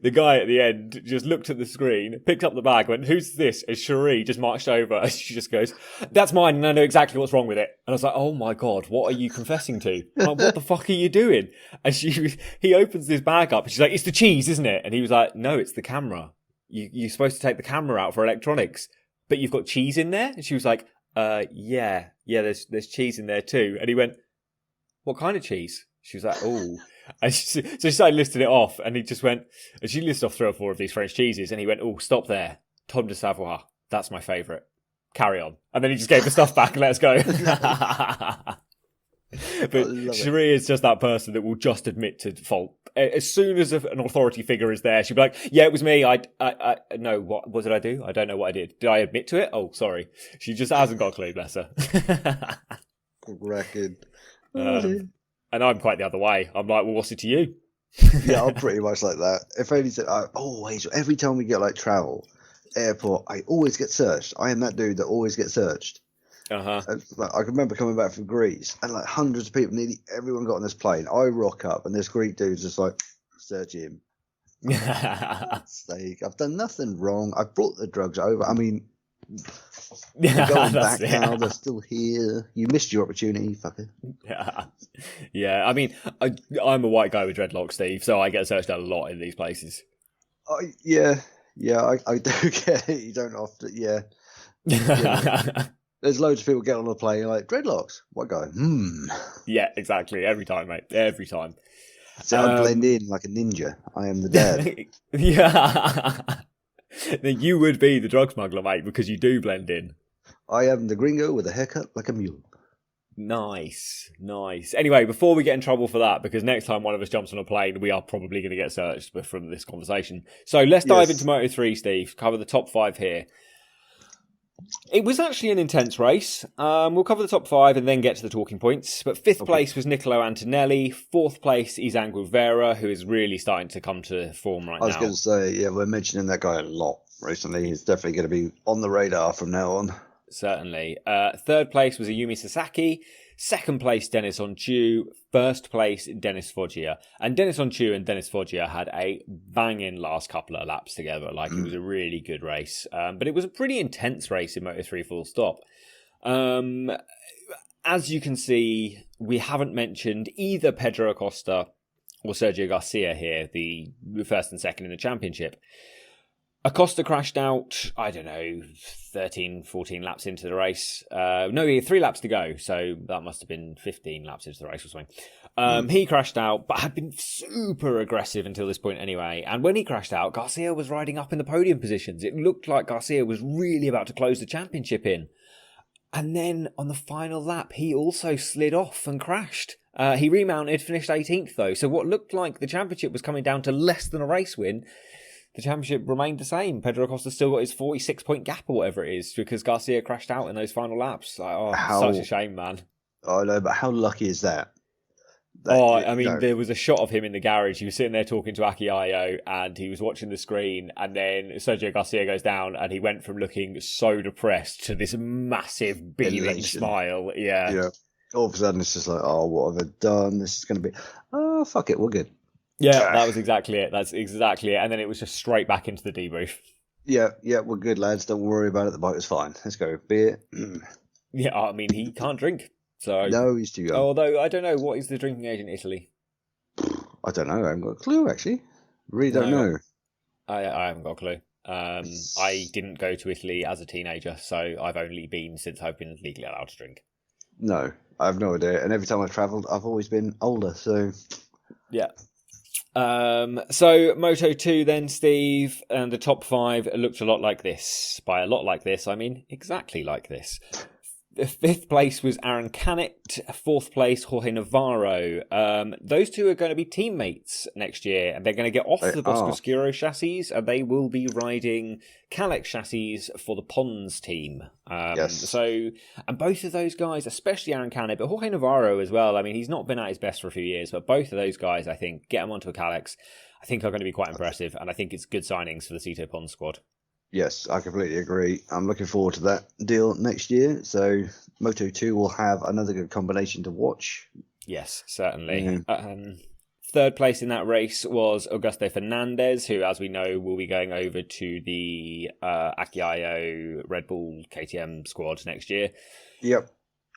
the guy at the end just looked at the screen, picked up the bag, went, who's this? And Cherie just marched over, and she just goes, that's mine, and I know exactly what's wrong with it. And I was like, oh my god, what are you confessing to? I'm like, what the fuck are you doing? And he opens this bag up, and she's like, it's the cheese, isn't it? And he was like, no, it's the camera. You're supposed to take the camera out for electronics, but you've got cheese in there? And she was like, yeah, there's cheese in there too. And he went, what kind of cheese? She was like, oh. And so she started listing it off, and he just went, and she listed off 3 or 4 of these French cheeses, and he went, oh, stop there. Tom de Savoie, that's my favourite. Carry on. And then he just gave the stuff back and let us go. But Cherie is just that person that will just admit to fault. As soon as an authority figure is there, she'll be like, yeah, it was me. No, what did I do? I don't know what I did. Did I admit to it? Oh, sorry. She just hasn't got a clue, bless her. Reckon. Oh, dear. And I'm quite the other way. I'm like, well, what's it to you? Yeah, I'm pretty much like that. If anything, I always, every time we get like travel, airport, I always get searched. I am that dude that always gets searched. Uh-huh. Like, I can remember coming back from Greece and like hundreds of people, nearly everyone got on this plane. I rock up and this Greek dude's just like, search him. Sake, I've done nothing wrong. I brought the drugs over. I mean, they're going back now. They're still here. You missed your opportunity, fucker. Yeah. I mean, I'm a white guy with dreadlocks, Steve, so I get searched out a lot in these places. Yeah, I do get it. You don't often, yeah. There's loads of people get on the plane like dreadlocks. White guy. Yeah, exactly. Every time, mate. Every time. So I blend in like a ninja. I am the dad. Yeah. You would be the drug smuggler, mate, because you do blend in. I am the gringo with a haircut like a mule. Nice. Anyway, before we get in trouble for that, because next time one of us jumps on a plane, we are probably going to get searched from this conversation. So let's dive into Moto3, Steve. Cover the top 5 here. It was actually an intense race. We'll cover the top 5 and then get to the talking points. But 5th place was Nicolo Antonelli. 4th place, Izan Guevara, who is really starting to come to form right now. I was going to say, yeah, we're mentioning that guy a lot recently. He's definitely going to be on the radar from now on. Certainly. 3rd place was Ayumi Sasaki. 2nd place, Dennis Onchu. 1st place, Dennis Foggia. And Dennis Onchu and Dennis Foggia had a banging last couple of laps together. Like, it was a really good race. But it was a pretty intense race in Moto3 full stop. As you can see, we haven't mentioned either Pedro Acosta or Sergio Garcia here, the 1st and 2nd in the championship. Acosta crashed out, 13, 14 laps into the race. No, he had 3 laps to go, so that must have been 15 laps into the race or something. He crashed out, but had been super aggressive until this point anyway. And when he crashed out, Garcia was riding up in the podium positions. It looked like Garcia was really about to close the championship in. And then on the final lap, he also slid off and crashed. He remounted, finished 18th though. So what looked like the championship was coming down to less than a race win, the championship remained the same. Pedro Acosta still got his 46-point gap or whatever it is because Garcia crashed out in those final laps. Like, such a shame, man. I know, but how lucky is that? There was a shot of him in the garage. He was sitting there talking to Aki Ayo and he was watching the screen, and then Sergio Garcia goes down and he went from looking so depressed to this massive beaming smile. Yeah. All of a sudden it's just like, oh, what have I done? This is going to be, oh, fuck it, we're good. Yeah, that was exactly it. That's exactly it. And then it was just straight back into the debrief. Yeah, we're good, lads. Don't worry about it. The bike was fine. Let's go. Beer. Yeah, I mean, he can't drink. So no, he's too young. Although, I don't know, what is the drinking age in Italy? I don't know. I haven't got a clue, actually. Really don't know. I haven't got a clue. I didn't go to Italy as a teenager, so I've only been since I've been legally allowed to drink. No, I have no idea. And every time I've travelled, I've always been older, so... Yeah. So Moto2 then, Steve, and the top 5 looked a lot like this. By a lot like this, I mean exactly like this. The 5th place was Aaron Canet. 4th place, Jorge Navarro. Those two are going to be teammates next year, and they're going to get off the Bosco Oscuro chassis, and they will be riding Kalex chassis for the Pons team. Yes. So, and both of those guys, especially Aaron Canet, but Jorge Navarro as well. I mean, he's not been at his best for a few years, but both of those guys, I think, get them onto a Kalex, I think are going to be quite impressive, and I think it's good signings for the Cito Pons squad. Yes, I completely agree. I'm looking forward to that deal next year. So Moto2 will have another good combination to watch. Yes, certainly. Third place in that race was Augusto Fernandez, who, as we know, will be going over to the Aki Ayo Red Bull KTM squad next year. Yep.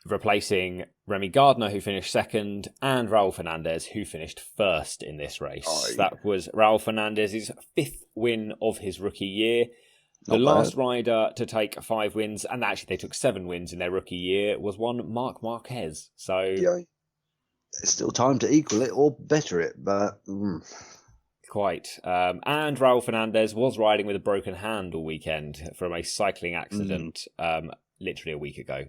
Replacing Remy Gardner, who finished 2nd, and Raul Fernandez, who finished 1st in this race. That was Raul Fernandez's 5th win of his rookie year. The last rider to take 5 wins, and actually they took 7 wins in their rookie year, was one Marc Marquez. So there's still time to equal it or better it, but quite. And Raul Fernandez was riding with a broken hand all weekend from a cycling accident literally a week ago.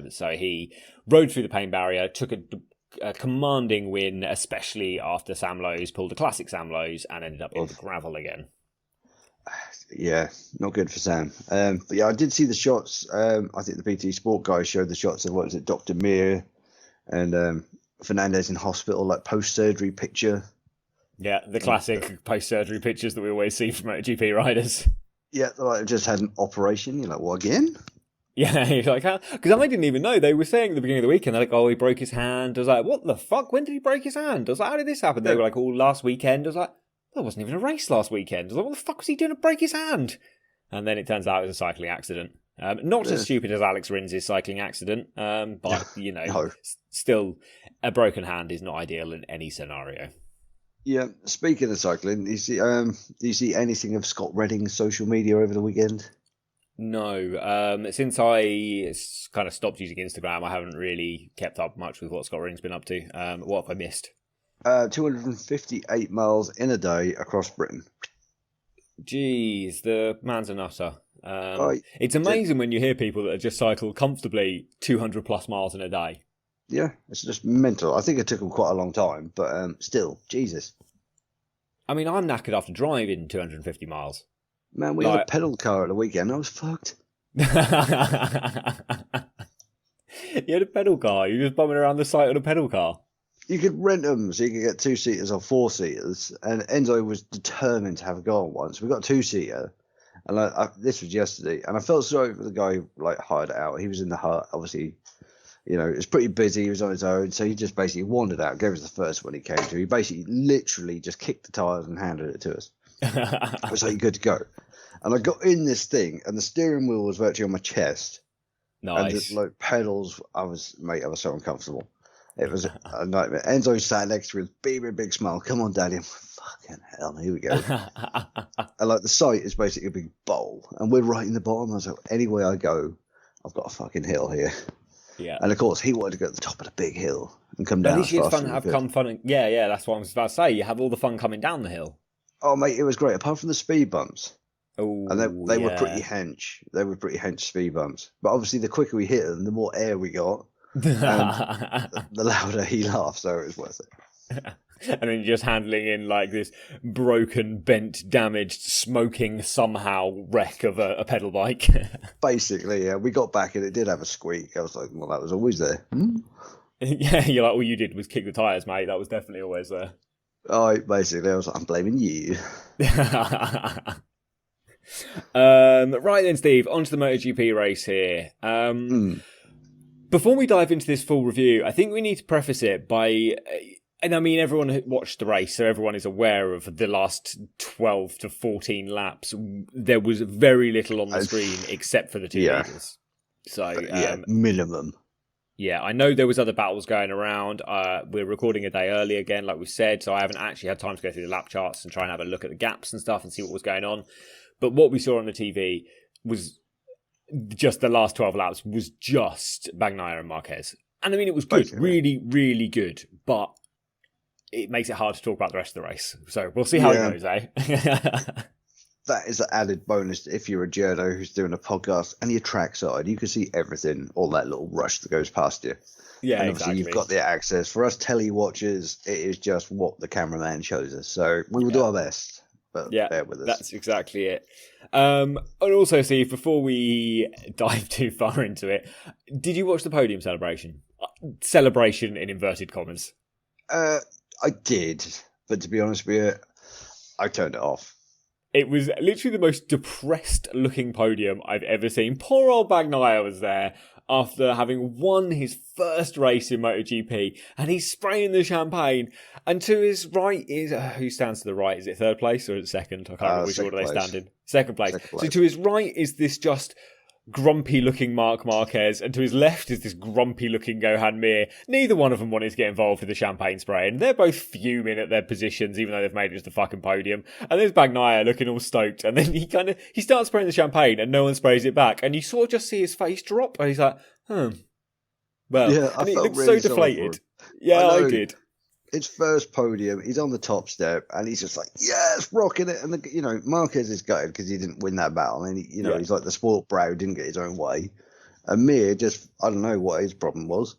So he rode through the pain barrier, took a commanding win, especially after Sam Lowes pulled a classic Sam Lowes and ended up in the gravel again. Yeah, not good for Sam. But yeah, I did see the shots. I think the PT Sport guys showed the shots of, what was it, Dr. Mir and Fernandez in hospital, like post-surgery picture. Yeah, the classic post-surgery pictures that we always see from MotoGP riders. Yeah, like I've just had an operation. You're like, what, again? Yeah, you're like, how? Because I didn't even know. They were saying at the beginning of the weekend, they're like, oh, he broke his hand. I was like, what the fuck? When did he break his hand? I was like, how did this happen? They were like, oh, last weekend. I was like, there wasn't even a race last weekend. I was like, what the fuck was he doing to break his hand? And then it turns out it was a cycling accident. Not as stupid as Alex Rins' cycling accident, but, No. Still, a broken hand is not ideal in any scenario. Yeah, speaking of cycling, do you see anything of Scott Redding's social media over the weekend? No. Since I kind of stopped using Instagram, I haven't really kept up much with what Scott Redding's been up to. What have I missed? 258 miles in a day across Britain. Jeez, the man's a nutter. It's amazing when you hear people that just cycle comfortably 200 plus miles in a day. Yeah, it's just mental. I think it took him quite a long time, but still, Jesus. I mean, I'm knackered after driving 250 miles. Man, we had a pedal car at the weekend. I was fucked. You had a pedal car? You were just bumming around the site on a pedal car? You could rent them, so you could get 2-seaters or 4-seaters. And Enzo was determined to have a go on one. So we got a 2-seater. And this was yesterday. And I felt sorry for the guy who hired it out. He was in the hut, obviously. It was pretty busy. He was on his own. So he just basically wandered out. Gave us the first one he came to. He basically literally just kicked the tyres and handed it to us. It was like, good to go. And I got in this thing, and the steering wheel was virtually on my chest. Nice. And the pedals, I was so uncomfortable. It was a nightmare. Enzo sat next to me with beaming big smile. Come on, Daddy. I'm like, fucking hell, here we go. And the site is basically a big bowl, and we're right in the bottom. I was like, anywhere I go, I've got a fucking hill here. Yeah. And of course, he wanted to go to the top of the big hill and come down. At least you have fun. Yeah, that's what I was about to say. You have all the fun coming down the hill. Oh, mate, it was great. Apart from the speed bumps. Oh, and they were pretty hench. They were pretty hench speed bumps. But obviously, the quicker we hit them, the more air we got, the louder he laughed. So it was worth it. And then you're just handling in this broken, bent, damaged, smoking somehow wreck of a pedal bike. Basically, yeah. We got back and it did have a squeak. I was like, well, that was always there. Yeah, you're like, all you did was kick the tyres, mate. That was definitely always there. Basically, I was like, I'm blaming you. Right then, Steve, onto the MotoGP race here. Before we dive into this full review, I think we need to preface it by... And I mean, everyone watched the race, so everyone is aware of the last 12 to 14 laps. There was very little on the screen except for the two leaders. So, minimum. Yeah, I know there was other battles going around. We're recording a day early again, like we said, so I haven't actually had time to go through the lap charts and try and have a look at the gaps and stuff and see what was going on. But what we saw on the TV was just the last 12 laps was just Bagnaia and Marquez. And I mean, it was good, really, really good, but it makes it hard to talk about the rest of the race. So we'll see how it goes, eh? That is an added bonus if you're a journo who's doing a podcast and you're trackside. You can see everything, all that little rush that goes past you. Yeah, and obviously you've got the access. For us telly watchers, it is just what the cameraman shows us. So we will do our best. But bear with us. That's exactly it. And also, Steve, before we dive too far into it, did you watch the podium celebration? Celebration in inverted commas. I did, but to be honest with you, I turned it off. It was literally the most depressed-looking podium I've ever seen. Poor old Bagnaia was there after having won his first race in MotoGP, and he's spraying the champagne. And to his right is... who stands to the right? Is it third place or is it second? I can't remember which order they stand in. Second place. So to his right is this just grumpy-looking Marc Marquez, and to his left is this grumpy-looking Johan Mir. Neither one of them wanted to get involved with the champagne spray, and they're both fuming at their positions, even though they've made it just a fucking podium. And there's Bagnaia looking all stoked, and then he starts spraying the champagne, and no one sprays it back, and you sort of just see his face drop, and he's like, Well, and he looks really so deflated. Yeah, I did. His first podium, he's on the top step, and he's just like, yes, rocking it. And, Marquez is gutted because he didn't win that battle. And, he's like the spoiled brat who didn't get his own way. And Mir just, I don't know what his problem was.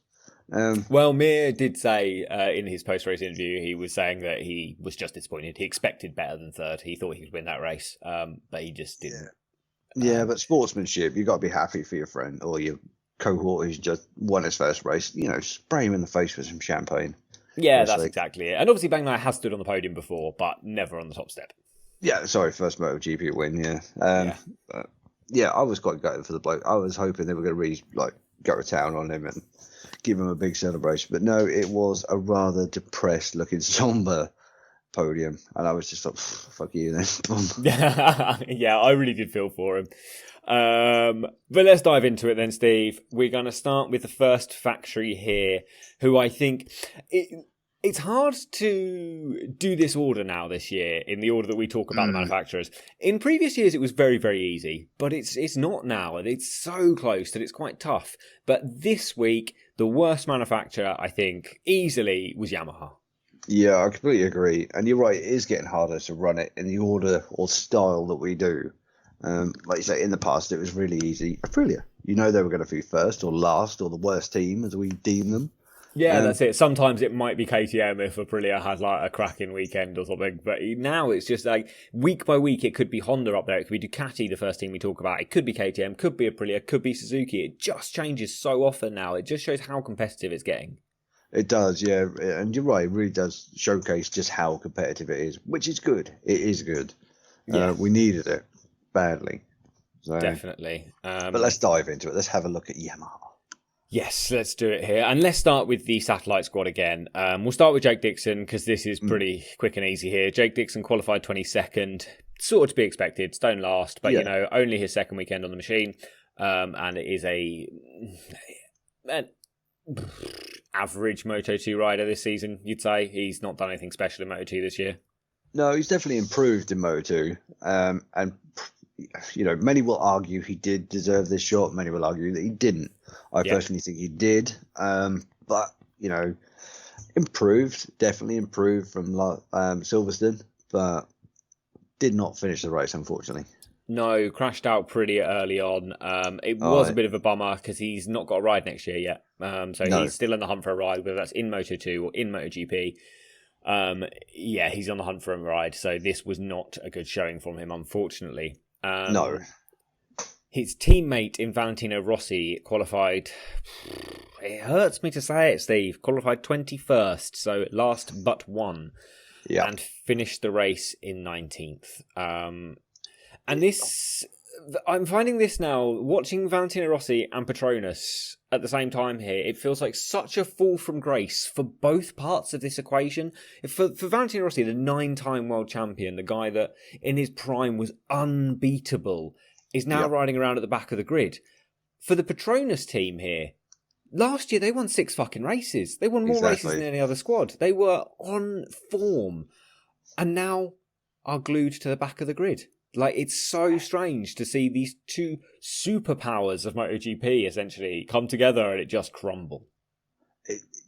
Well, Mir did say in his post-race interview, he was saying that he was just disappointed. He expected better than third. He thought he could win that race, but he just didn't. Yeah, but sportsmanship, you've got to be happy for your friend or your cohort who's just won his first race, spray him in the face with some champagne. Yeah, that's exactly it. And obviously Bagnaia has stood on the podium before, but never on the top step. Yeah, sorry, first MotoGP win, yeah. I was quite gutted for the bloke. I was hoping they were going to really go to town on him and give him a big celebration. But no, it was a rather depressed looking, somber podium. And I was just like, fuck you then. Yeah, I really did feel for him. But let's dive into it then, Steve. We're going to start with the first factory here, who I think... It's hard to do this order now this year, in the order that we talk about the manufacturers. In previous years, it was very, very easy, but it's not now, and it's so close that it's quite tough. But this week, the worst manufacturer, I think, easily was Yamaha. Yeah, I completely agree. And you're right, it is getting harder to run it in the order or style that we do. Like you say, in the past, it was really easy. Aprilia, they were going to be first or last or the worst team, as we deem them. Yeah, that's it. Sometimes it might be KTM if Aprilia has a cracking weekend or something. But now it's just week by week, it could be Honda up there. It could be Ducati, the first team we talk about. It could be KTM, could be Aprilia, could be Suzuki. It just changes so often now. It just shows how competitive it's getting. It does, yeah. And you're right, it really does showcase just how competitive it is, which is good. It is good. Yeah. We needed it badly. So, definitely. But let's dive into it. Let's have a look at Yamaha. Yes, let's do it here. And let's start with the satellite squad again. We'll start with Jake Dixon because this is pretty quick and easy here. Jake Dixon qualified 22nd, sort of to be expected, stone last, but only his second weekend on the machine. And it is an average Moto2 rider this season, you'd say. He's not done anything special in Moto2 this year. No, he's definitely improved in Moto2. And many will argue he did deserve this shot. Many will argue that he didn't. I personally think he did. But, definitely improved from Silverstone, but did not finish the race, unfortunately. No, crashed out pretty early on. It was a bit of a bummer because he's not got a ride next year yet. He's still in the hunt for a ride, whether that's in Moto2 or in MotoGP. He's on the hunt for a ride. So this was not a good showing from him, unfortunately. No. His teammate in Valentino Rossi qualified, it hurts me to say it, Steve, qualified 21st, so last but one, and finished the race in 19th. And this, I'm finding this now, watching Valentino Rossi and Petronas at the same time here, it feels like such a fall from grace for both parts of this equation. For Valentino Rossi, the 9-time world champion, the guy that in his prime was unbeatable, is now riding around at the back of the grid. For the Petronas team here, last year they won 6 fucking races. They won more races than any other squad. They were on form and now are glued to the back of the grid. It's so strange to see these two superpowers of MotoGP essentially come together and it just crumble.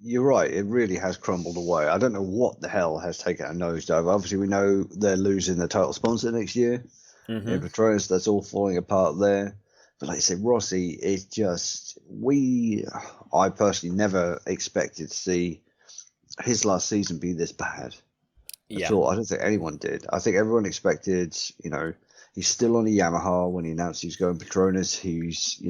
You're right, it really has crumbled away. I don't know what the hell has taken a nosedive. Obviously, we know they're losing the title sponsor next year. Mm-hmm. In Petronas, that's all falling apart there. But like I said, Rossi is just... I personally never expected to see his last season be this bad. At all. I don't think anyone did. I think everyone expected, he's still on a Yamaha when he announced he's going Petronas. He's,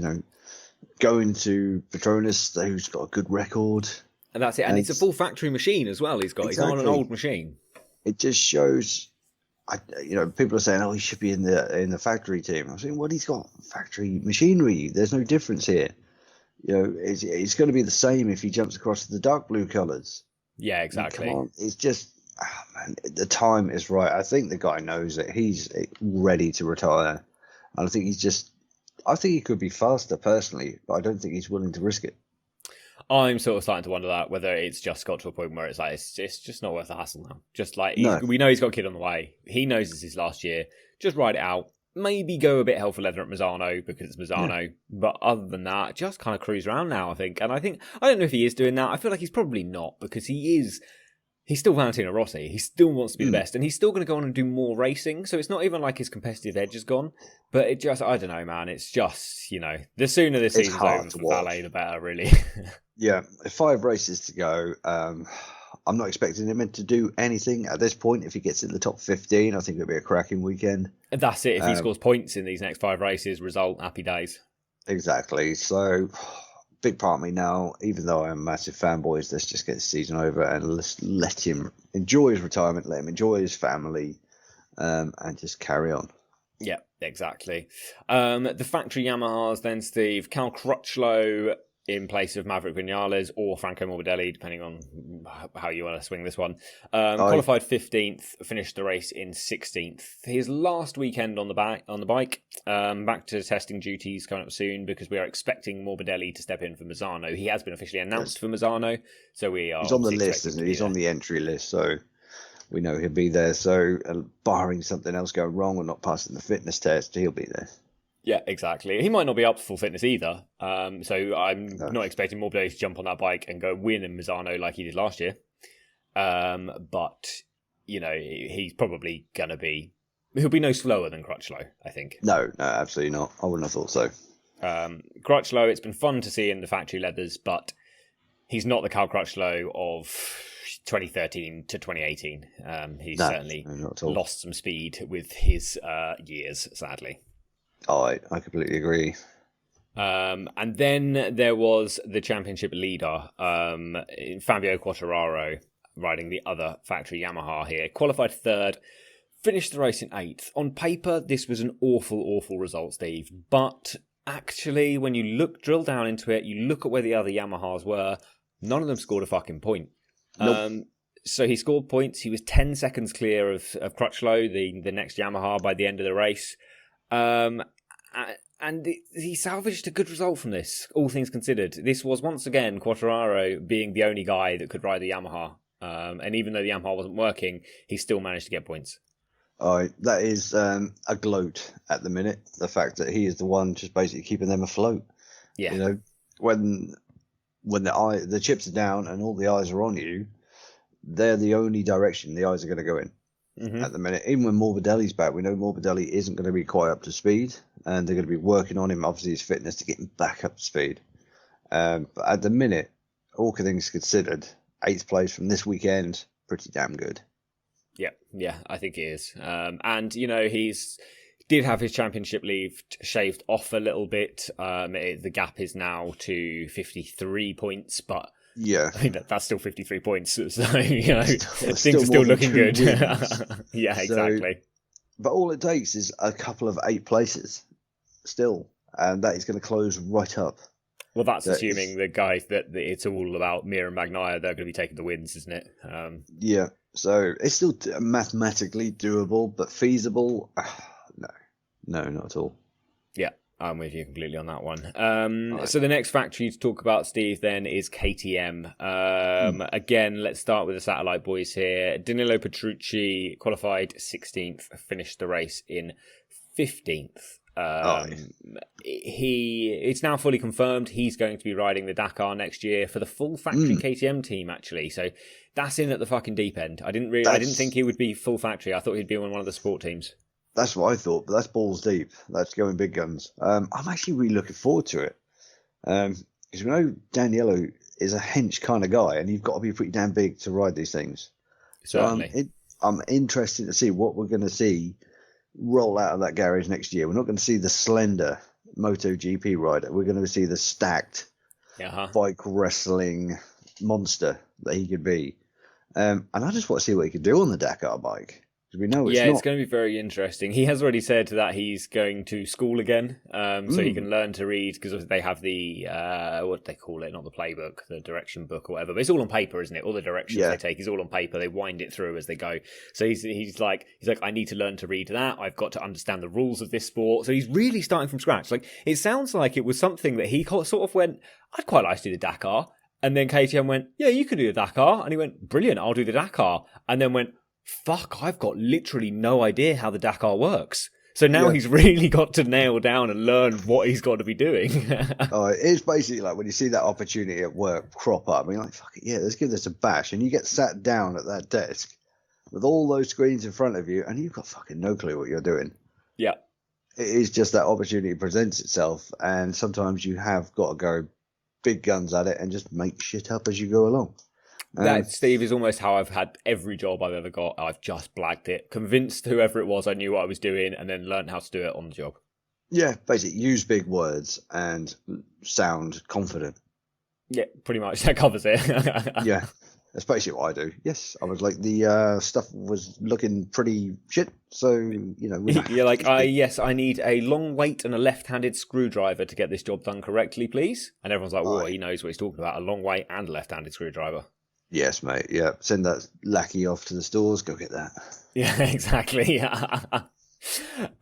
going to Petronas, who's got a good record. And that's it. And it's a full factory machine as well. He's got. Exactly. He's not an old machine. It just shows. People are saying, "Oh, he should be in the factory team." I'm saying, "Well, he's got factory machinery. There's no difference here. It's going to be the same if he jumps across to the dark blue colours." Yeah, exactly. Come on, it's just, the time is right. I think the guy knows it. He's ready to retire, and I think he could be faster personally, but I don't think he's willing to risk it. I'm sort of starting to wonder that whether it's just got to a point where it's just not worth the hassle now. We know he's got a kid on the way. He knows it's his last year. Just ride it out. Maybe go a bit hell for leather at Misano because it's Misano. Yeah. But other than that, just kind of cruise around now, I think. And I don't know if he is doing that. I feel like he's probably not because he's still Valentino Rossi. He still wants to be the best, and he's still going to go on and do more racing. So it's not even like his competitive edge is gone. But it just, I don't know, man. It's just, the sooner this season's over for Valet, the better, really. Yeah, 5 races to go. I'm not expecting him to do anything at this point. If he gets in the top 15, I think it'll be a cracking weekend. That's it. If he scores points in these next 5 races, happy days. Exactly. So big part of me now, even though I'm a massive fanboy, is let's just get the season over and let's let him enjoy his retirement, let him enjoy his family, and just carry on. Yeah, exactly. The factory Yamahas then, Steve. Cal Crutchlow in place of Maverick Vinales or Franco Morbidelli, depending on how you want to swing this one. Qualified 15th, finished the race in 16th. His last weekend on the bike. Back to testing duties coming up soon because we are expecting Morbidelli to step in for Mazzano. He has been officially announced for Mazzano, so we are. He's on the list, isn't he? He's on the entry list, so we know he'll be there. So, barring something else going wrong or not passing the fitness test, he'll be there. Yeah, exactly. He might not be up to full fitness either. So I'm not expecting Morbidelli to jump on that bike and go win in Mazzano like he did last year. But, you know, he's probably going to be... He'll be no slower than Crutchlow, I think. No, absolutely not. I wouldn't have thought so. Crutchlow, it's been fun to see in the factory leathers, but he's not the Cal Crutchlow of 2013 to 2018. He's certainly lost some speed with his years, sadly. I completely agree. And then there was the championship leader, Fabio Quartararo, riding the other factory Yamaha here. Qualified third, finished the race in 8th. On paper, this was an awful result, Steve. But actually, when you drill down into it, you look at where the other Yamahas were, none of them scored a fucking point. Nope. So he scored points. He was 10 seconds clear of Crutchlow, the next Yamaha, by the end of the race. And he salvaged a good result from this, all things considered. This was, once again, Quartararo being the only guy that could ride the Yamaha. And even though the Yamaha wasn't working, he still managed to get points. That is a gloat at the minute, the fact that he is the one just basically keeping them afloat. Yeah. You know, when the chips are down and all the eyes are on you, they're the only direction the eyes are going to go in. Mm-hmm. At the minute. Even when Morbidelli's back, we know Morbidelli isn't going to be quite up to speed, and they're going to be working on him, obviously his fitness, to get him back up to speed. But at the minute, all things considered, 8th place from this weekend, pretty damn good. Yeah, I think he is. And, you know, did have his championship lead shaved off a little bit. The gap is now to 53 points, but yeah, I mean, that's still 53 points. So, you know, things are still looking good. Yeah, exactly. But all it takes is a couple of 8 places still, and that is going to close right up. Well, that's assuming the guys that it's all about Mir and Magnaia, they're going to be taking the wins, isn't it? Yeah, so it's still mathematically doable, but feasible? No, not at all. Yeah. I'm with you completely on that one. Right. So the next factory to talk about, Steve, then is KTM. Again, let's start with the satellite boys here. Danilo Petrucci qualified 16th, finished the race in 15th. It's now fully confirmed he's going to be riding the Dakar next year for the full factory KTM team, actually. So that's in at the fucking deep end. I didn't think he would be full factory. I thought he'd be on one of the sport teams. That's what I thought, but that's balls deep. That's going big guns. I'm actually really looking forward to it. Because we know Daniello is a hench kind of guy, and you've got to be pretty damn big to ride these things. Certainly. So I'm interested to see what we're going to see roll out of that garage next year. We're not going to see the slender MotoGP rider. We're going to see the stacked bike wrestling monster that he could be. And I just want to see what he could do on the Dakar bike. We know it's going to be very interesting. He has already said that he's going to school again, so he can learn to read, because they have the what do they call it? Not the playbook, the direction book or whatever. But it's all on paper, isn't it? All the directions they take is all on paper. They wind it through as they go. So he's like, I need to learn to read that. I've got to understand the rules of this sport. So he's really starting from scratch. Like, it sounds like it was something that he sort of went, I'd quite like to do the Dakar, and then KTM went, yeah, you can do the Dakar, and he went, brilliant, I'll do the Dakar, and then went, fuck, I've got literally no idea how the Dakar works. So now he's really got to nail down and learn what he's got to be doing. It's basically like when you see that opportunity at work crop up, and you're like, fuck it, yeah, let's give this a bash. And you get sat down at that desk with all those screens in front of you, and you've got fucking no clue what you're doing. Yeah. It is just that opportunity presents itself, and sometimes you have got to go big guns at it and just make shit up as you go along. That, Steve, is almost how I've had every job I've ever got. I've just blagged it, convinced whoever it was I knew what I was doing, and then learned how to do it on the job. Yeah, basically use big words and sound confident. Yeah, pretty much. That covers it. Yeah, that's basically what I do. Yes, I was like, the stuff was looking pretty shit, so, we don't You're have like, to. yes, I need a long weight and a left-handed screwdriver to get this job done correctly, please. And everyone's like, whoa, he knows what he's talking about. A long weight and a left-handed screwdriver. Yes, mate. Yeah, send that lackey off to the stores. Go get that. Yeah, exactly. So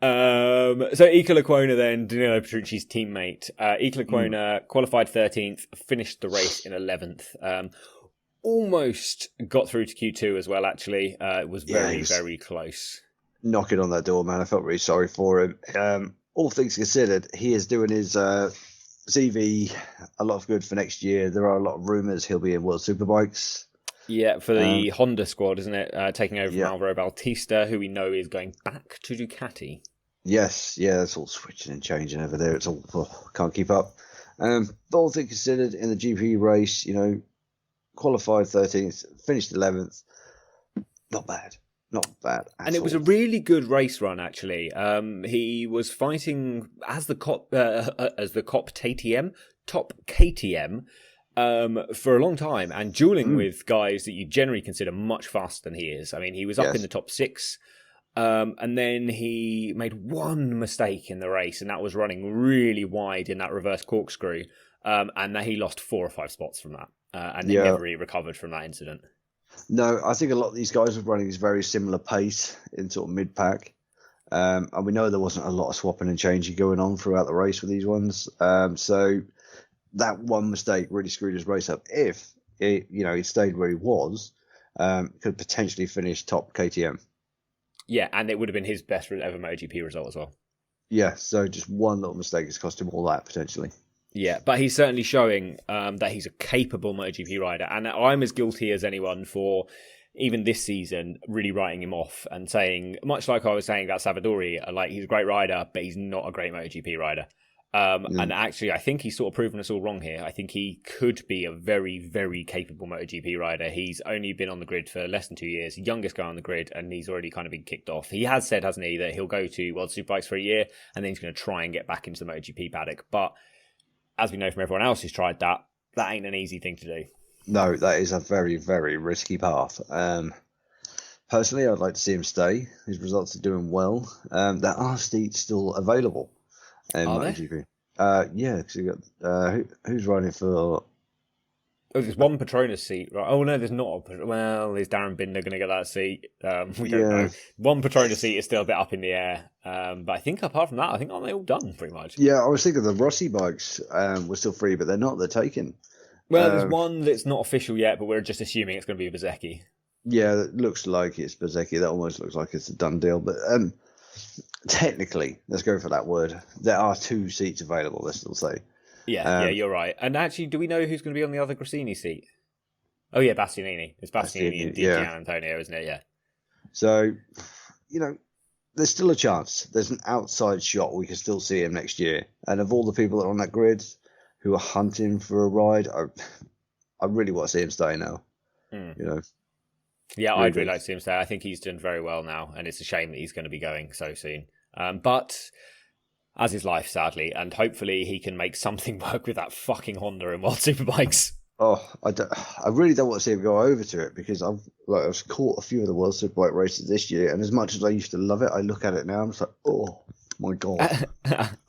Ika Lecuona then, Danilo Petrucci's teammate. Ika Lecuona qualified 13th, finished the race in 11th. Almost got through to Q2 as well, actually. It was very close. Knocking on that door, man. I felt really sorry for him. All things considered, he is doing his CV a lot of good for next year. There are a lot of rumours he'll be in World Superbikes. Yeah, for the Honda squad, isn't it? Taking over from Alvaro Bautista, who we know is going back to Ducati. Yes, yeah, it's all switching and changing over there. It's all can't keep up. But all things considered, in the GP race, qualified 13th, finished 11th. Not bad. Not bad at And it was a really good race run, actually. He was fighting as the top KTM for a long time and dueling with guys that you generally consider much faster than he is. I mean, he was up in the top 6, and then he made one mistake in the race, and that was running really wide in that reverse corkscrew, and he lost 4 or 5 spots from that, and then never really recovered from that incident. No, I think a lot of these guys were running this very similar pace in sort of mid-pack. And we know there wasn't a lot of swapping and changing going on throughout the race with these ones. So that one mistake really screwed his race up. If he stayed where he was, could potentially finish top KTM. Yeah, and it would have been his best ever MotoGP result as well. Yeah, so just one little mistake has cost him all that potentially. Yeah, but he's certainly showing that he's a capable MotoGP rider. And I'm as guilty as anyone for, even this season, really writing him off and saying, much like I was saying about Savadori, like he's a great rider, but he's not a great MotoGP rider. And actually, I think he's sort of proven us all wrong here. I think he could be a very, very capable MotoGP rider. He's only been on the grid for less than 2 years, youngest guy on the grid, and he's already kind of been kicked off. He has said, hasn't he, that he'll go to World Superbikes for a year, and then he's going to try and get back into the MotoGP paddock. But as we know from everyone else who's tried that, that ain't an easy thing to do. No, that is a very, very risky path. Personally, I'd like to see him stay. His results are doing well. There are seats still available in MotoGP. Yeah, because you got who's riding for? Oh, there's one Petronas seat, right? Oh no, there's not. Well, is Darren Binder going to get that seat? We don't know. One Petronas seat is still a bit up in the air, but I think apart from that, I think aren't they all done pretty much? Yeah, I was thinking the Rossi bikes were still free, but they're not. They're taken. Well, there's one that's not official yet, but we're just assuming it's going to be a Bezzecchi. Yeah, it looks like it's Bezzecchi. That almost looks like it's a done deal. But technically, let's go for that word. There are 2 seats available, let's still say. Yeah, you're right. And actually, do we know who's going to be on the other Grassini seat? Oh, yeah, Bastianini. It's Bastianini and Gian Antonio, isn't it? Yeah. So, there's still a chance. There's an outside shot. We can still see him next year. And of all the people that are on that grid who are hunting for a ride, I really want to see him stay now. Yeah, I'd really like to see him stay. I think he's done very well now, and it's a shame that he's going to be going so soon. But as is life, sadly, and hopefully he can make something work with that fucking Honda in World Superbikes. Oh, I really don't want to see him go over to it because I've caught a few of the World Superbike races this year, and as much as I used to love it, I look at it now, I'm just like, oh my god.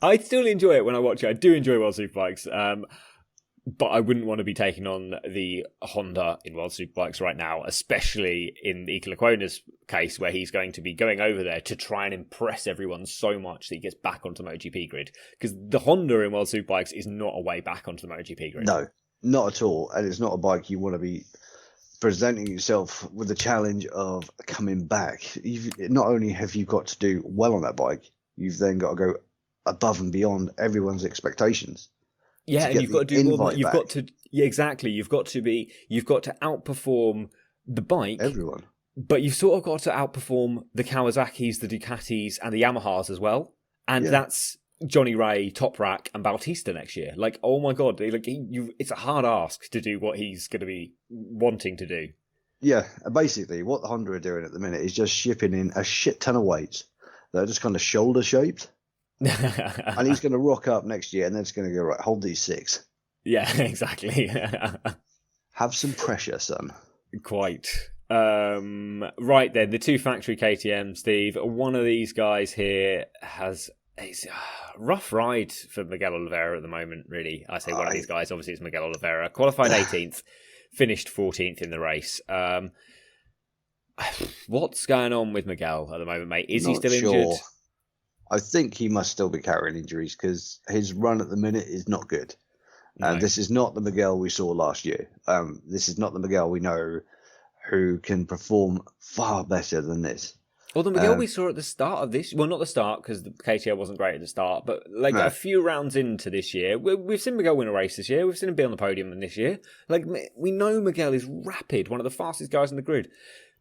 I still enjoy it when I watch it. I do enjoy World Superbikes, but I wouldn't want to be taking on the Honda in World Superbikes right now, especially in Ika Lecuona's case, where he's going to be going over there to try and impress everyone so much that he gets back onto the MotoGP grid. Because the Honda in World Superbikes is not a way back onto the MotoGP grid. No, not at all. And it's not a bike you want to be presenting yourself with the challenge of coming back. Not only have you got to do well on that bike, you've then got to go above and beyond everyone's expectations. Yeah, and you've got to do more. You've got to, yeah, exactly. You've got to outperform the bike. Everyone. But you've sort of got to outperform the Kawasaki's, the Ducatis, and the Yamahas as well. And that's Johnny Ray, Toprak, and Bautista next year. Like, oh my god, it's a hard ask to do what he's going to be wanting to do. Yeah, basically, what the Honda are doing at the minute is just shipping in a shit ton of weights that are just kind of shoulder shaped. And he's going to rock up next year, and then it's going to go, right, hold these 6. Yeah, exactly. Have some pressure, son. Quite. Right then, the two factory KTM, Steve. One of these guys here has it's a rough ride for Miguel Oliveira at the moment, really. I say one of these guys, obviously it's Miguel Oliveira. Qualified 18th, finished 14th in the race. What's going on with Miguel at the moment, mate? Is he still injured? I think he must still be carrying injuries because his run at the minute is not good. And No. this is not the Miguel we saw last year. This is not the Miguel we know who can perform far better than this. Well, the Miguel we saw at the start of this, well, not the start because the KTM wasn't great at the start, but like a few rounds into this year, we've seen Miguel win a race this year. We've seen him be on the podium in this year. Like, we know Miguel is rapid, one of the fastest guys in the grid.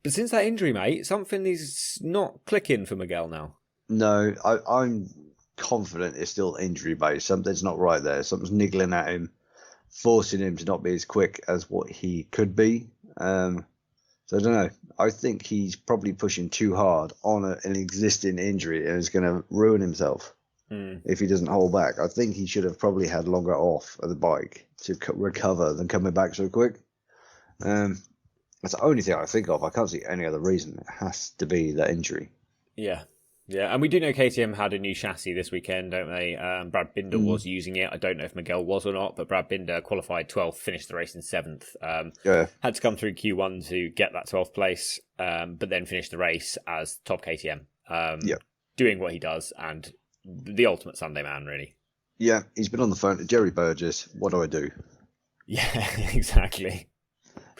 But since that injury, mate, something is not clicking for Miguel now. No, I'm confident it's still injury based. Something's not right there. Something's niggling at him, forcing him to not be as quick as what he could be. So I don't know. I think he's probably pushing too hard on an existing injury and is going to ruin himself if he doesn't hold back. I think he should have probably had longer off of the bike to recover than coming back so quick. That's the only thing I think of. I can't see any other reason. It has to be that injury. Yeah. Yeah, and we do know KTM had a new chassis this weekend, don't they? Brad Binder was using it. I don't know if Miguel was or not, but Brad Binder qualified 12th, finished the race in 7th. Had to come through Q1 to get that 12th place, but then finished the race as top KTM. Doing what he does, and the ultimate Sunday man, really. Yeah, he's been on the phone to Jerry Burgess. What do I do? Yeah, exactly.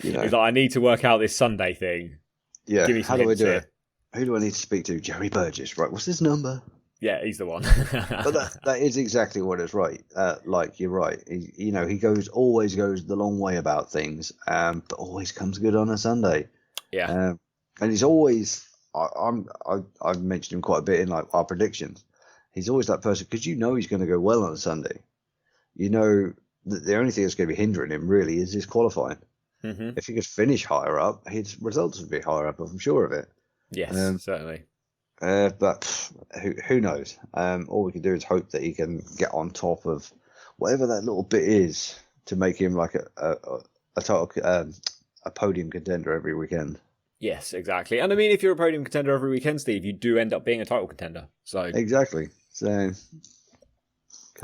You know, he's like, I need to work out this Sunday thing. Yeah, give me some how do I do here. it? Who do I need to speak to? Jerry Burgess. Right, what's his number? Yeah, he's the one. But that is exactly what it's right. Like, you're right. He always goes the long way about things, but always comes good on a Sunday. Yeah. And he's always, I've mentioned him quite a bit in like our predictions. He's always that person, because you know he's going to go well on a Sunday. You know that the only thing that's going to be hindering him really is his qualifying. Mm-hmm. If he could finish higher up, his results would be higher up, I'm sure of it. Yes, certainly. But who knows? All we can do is hope that he can get on top of whatever that little bit is to make him like a podium contender every weekend. Yes, exactly. And I mean, if you're a podium contender every weekend, Steve, you do end up being a title contender. So exactly. So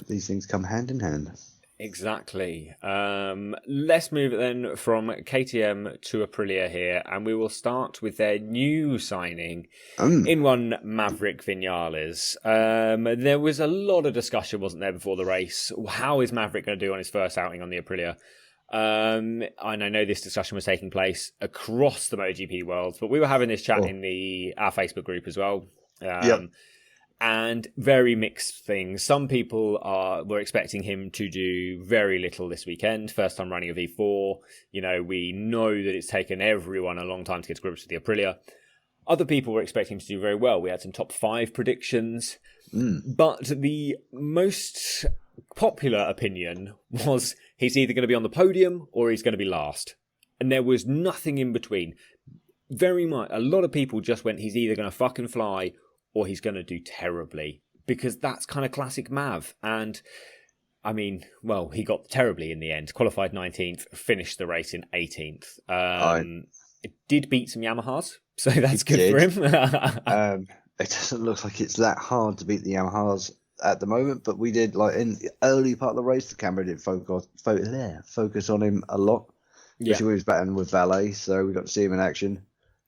these things come hand in hand. Exactly. Let's move it then from KTM to Aprilia here, and we will start with their new signing in one Maverick Vinales. There was a lot of discussion, wasn't there, before the race? How is Maverick going to do on his first outing on the Aprilia? And I know this discussion was taking place across the MotoGP world, but we were having this chat in our Facebook group as well. And very mixed things. Some people were expecting him to do very little this weekend. First time running a V4. You know, we know that it's taken everyone a long time to get to grips with the Aprilia. Other people were expecting him to do very well. We had some top 5 predictions. But the most popular opinion was he's either going to be on the podium or he's going to be last. And there was nothing in between. Very much. A lot of people just went, he's either going to fucking fly or he's going to do terribly, because that's kind of classic Mav. And, I mean, well, he got terribly in the end. Qualified 19th, finished the race in 18th. It did beat some Yamahas, so that's good for him. It doesn't look like it's that hard to beat the Yamahas at the moment, but we did, like, in the early part of the race, the camera did focus on him a lot. Especially when he was battling with Valet, so we got to see him in action.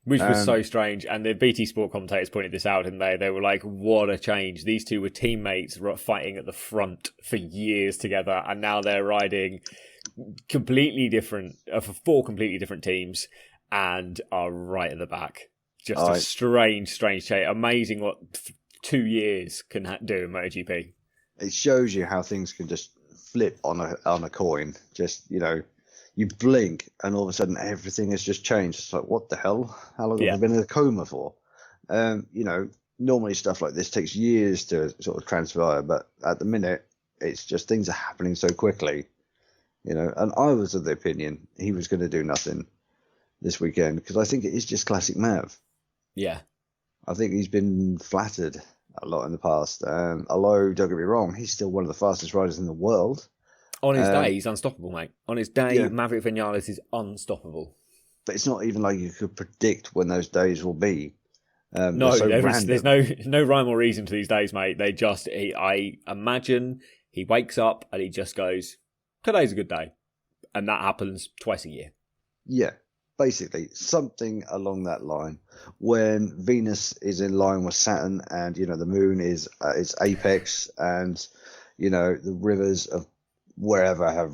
Which was so strange. And the BT Sport commentators pointed this out, didn't they? They were like, what a change. These two were teammates fighting at the front for years together. And now they're riding completely different, for 4 completely different teams and are right at the back. Just a strange change. Amazing what 2 years can do in MotoGP. It shows you how things can just flip on a coin. Just, you know, you blink and all of a sudden everything has just changed. It's like, what the hell? How long have I been in a coma for? You know, normally stuff like this takes years to sort of transpire, but at the minute, it's just things are happening so quickly, you know. And I was of the opinion he was going to do nothing this weekend because I think it is just classic Mav. Yeah. I think he's been flattered a lot in the past. Although, don't get me wrong, he's still one of the fastest riders in the world. On his day, he's unstoppable, mate. On his day, Yeah. Maverick Vinales is unstoppable. But it's not even like you could predict when those days will be. No, They're so there's random. no rhyme or reason to these days, mate. I imagine he wakes up and he just goes, "Today's a good day," and that happens twice a year. Yeah, basically something along that line. When Venus is in line with Saturn, and the moon is its apex, and the rivers of wherever have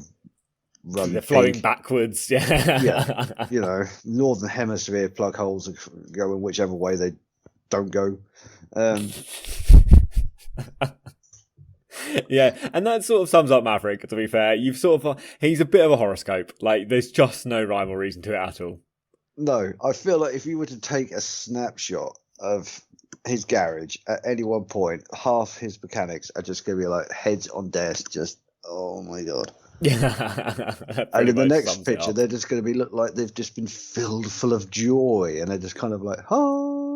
run They're flowing pink. backwards. Yeah. Yeah, northern hemisphere plug holes are going whichever way they don't go. Yeah, and that sort of sums up Maverick, to be fair. He's a bit of a horoscope. Like, there's just no rhyme or reason to it at all. No, I feel like if you were to take a snapshot of his garage at any one point, half his mechanics are just going to be like heads on desk, just, oh my God. Yeah. And in the next picture, they're just going to look like they've just been filled full of joy, and they're just kind of like, oh,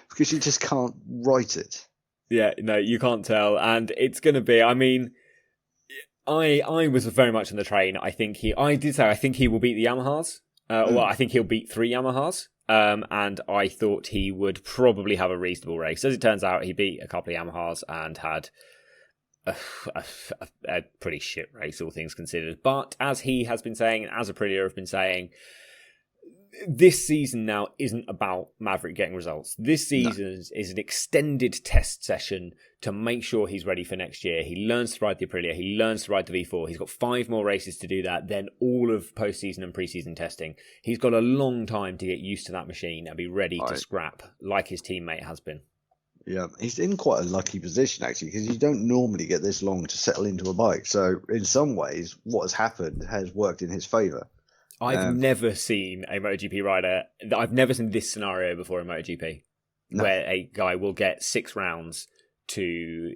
because you just can't write it. Yeah, no, you can't tell. And it's going to be, I mean, I was very much on the train. I think he will beat the Yamahas. Well, I think he'll beat 3 Yamahas. And I thought he would probably have a reasonable race. As it turns out, he beat a couple of Yamahas and had a pretty shit race, all things considered. But as he has been saying, and as Aprilia have been saying, this season now isn't about Maverick getting results. This season is an extended test session to make sure he's ready for next year. He learns to ride the Aprilia. He learns to ride the V4. He's got 5 more races to do that, then all of postseason and preseason testing. He's got a long time to get used to that machine and be ready to scrap like his teammate has been. Yeah, he's in quite a lucky position, actually, because you don't normally get this long to settle into a bike. So in some ways, what has happened has worked in his favour. I've never seen a MotoGP rider. I've never seen this scenario before in MotoGP, where a guy will get 6 rounds to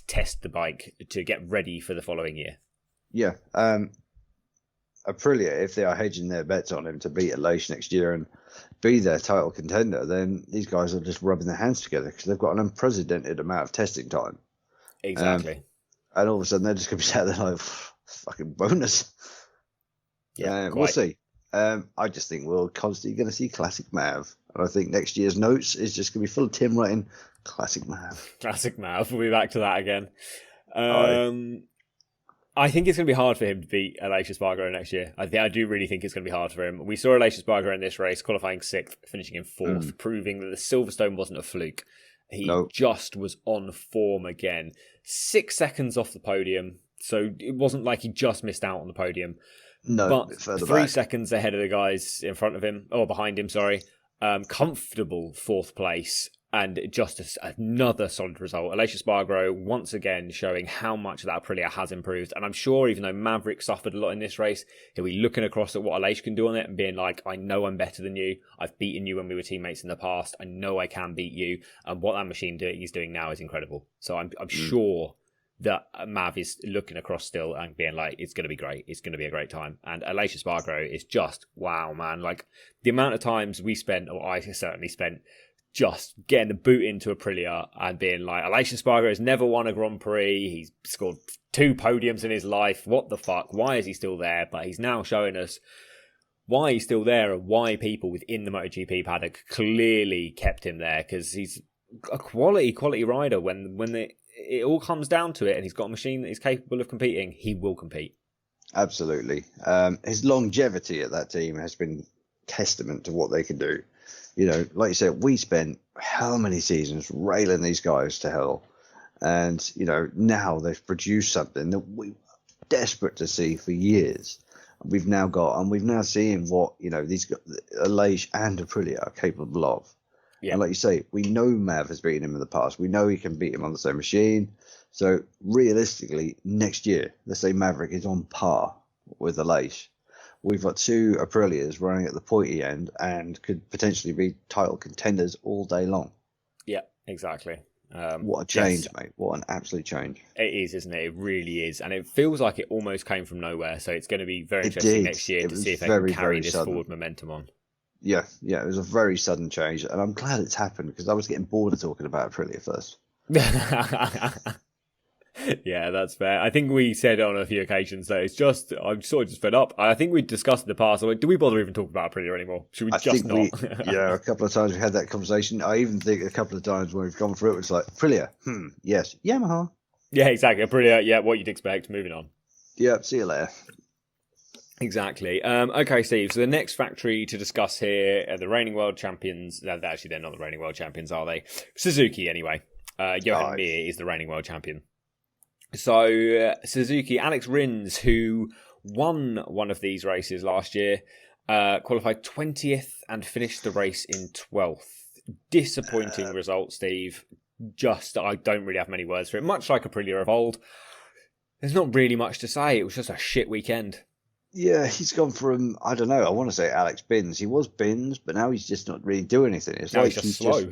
test the bike to get ready for the following year. Yeah, Aprilia, if they are hedging their bets on him to beat Aleix next year and be their title contender, then these guys are just rubbing their hands together because they've got an unprecedented amount of testing time. Exactly. And all of a sudden, they're just going to be sat there like, fucking bonus. Yeah, we'll see. I just think we're constantly going to see Classic Mav. And I think next year's notes is just going to be full of Tim writing Classic Mav. Classic Mav. We'll be back to that again. I think it's going to be hard for him to beat Aleix Espargaro next year. I do really think it's going to be hard for him. We saw Aleix Espargaro in this race, qualifying 6th, finishing in 4th, proving that the Silverstone wasn't a fluke. He just was on form again. 6 seconds off the podium, so it wasn't like he just missed out on the podium. No, but further 3 back. seconds ahead of the guys in front of him, or behind him, sorry. Comfortable 4th place, and just another solid result. Aleix Espargaro once again showing how much that Aprilia has improved. And I'm sure even though Maverick suffered a lot in this race, he'll be looking across at what Aleix can do on it and being like, I know I'm better than you. I've beaten you when we were teammates in the past. I know I can beat you. And what that machine he's doing now is incredible. So I'm sure that Mav is looking across still and being like, it's going to be great. It's going to be a great time. And Aleix Espargaro is just, wow, man. Like, the amount of times we spent, or I certainly spent, just getting the boot into Aprilia and being like, Aleix Espargaro has never won a Grand Prix. He's scored 2 podiums in his life. What the fuck? Why is he still there? But he's now showing us why he's still there and why people within the MotoGP paddock clearly kept him there, because he's a quality rider. When it all comes down to it and he's got a machine that is capable of competing, he will compete. Absolutely. His longevity at that team has been testament to what they can do. Like you said, we spent how many seasons railing these guys to hell. And, now they've produced something that we were desperate to see for years. We've now seen what, these Aleix and Aprilia are capable of. Yeah. And like you say, we know Mav has beaten him in the past. We know he can beat him on the same machine. So realistically, next year, let's say Maverick is on par with Aleix. We've got 2 Aprilias running at the pointy end and could potentially be title contenders all day long. Yeah, exactly. What a change, mate. What an absolute change. It is, isn't it? It really is. And it feels like it almost came from nowhere. So it's going to be very interesting next year to see if they can carry this forward momentum on. Yeah, it was a very sudden change. And I'm glad it's happened because I was getting bored of talking about Aprilia first. Yeah, that's fair. I think we said on a few occasions that I'm sort of just fed up. I think we discussed in the past, like, do we bother even talking about Aprilia anymore? Should we I just think not? yeah, a couple of times we had that conversation. I even think a couple of times when we've gone through it, it's like, Aprilia, yes, Yamaha. Yeah, exactly. Aprilia, yeah, what you'd expect. Moving on. Yeah, see you later. Exactly. Okay, Steve. So the next factory to discuss here are the reigning world champions. No, actually, they're not the reigning world champions, are they? Suzuki, anyway. Johan Mir is the reigning world champion. So Suzuki, Alex Rins, who won one of these races last year, qualified 20th and finished the race in 12th. Disappointing result, Steve. I don't really have many words for it. Much like Aprilia of old, there's not really much to say. It was just a shit weekend. Yeah, he's gone from, I don't know, I want to say Alex Bins. He was Bins, but now he's just not really doing anything. It's now like he's just slow.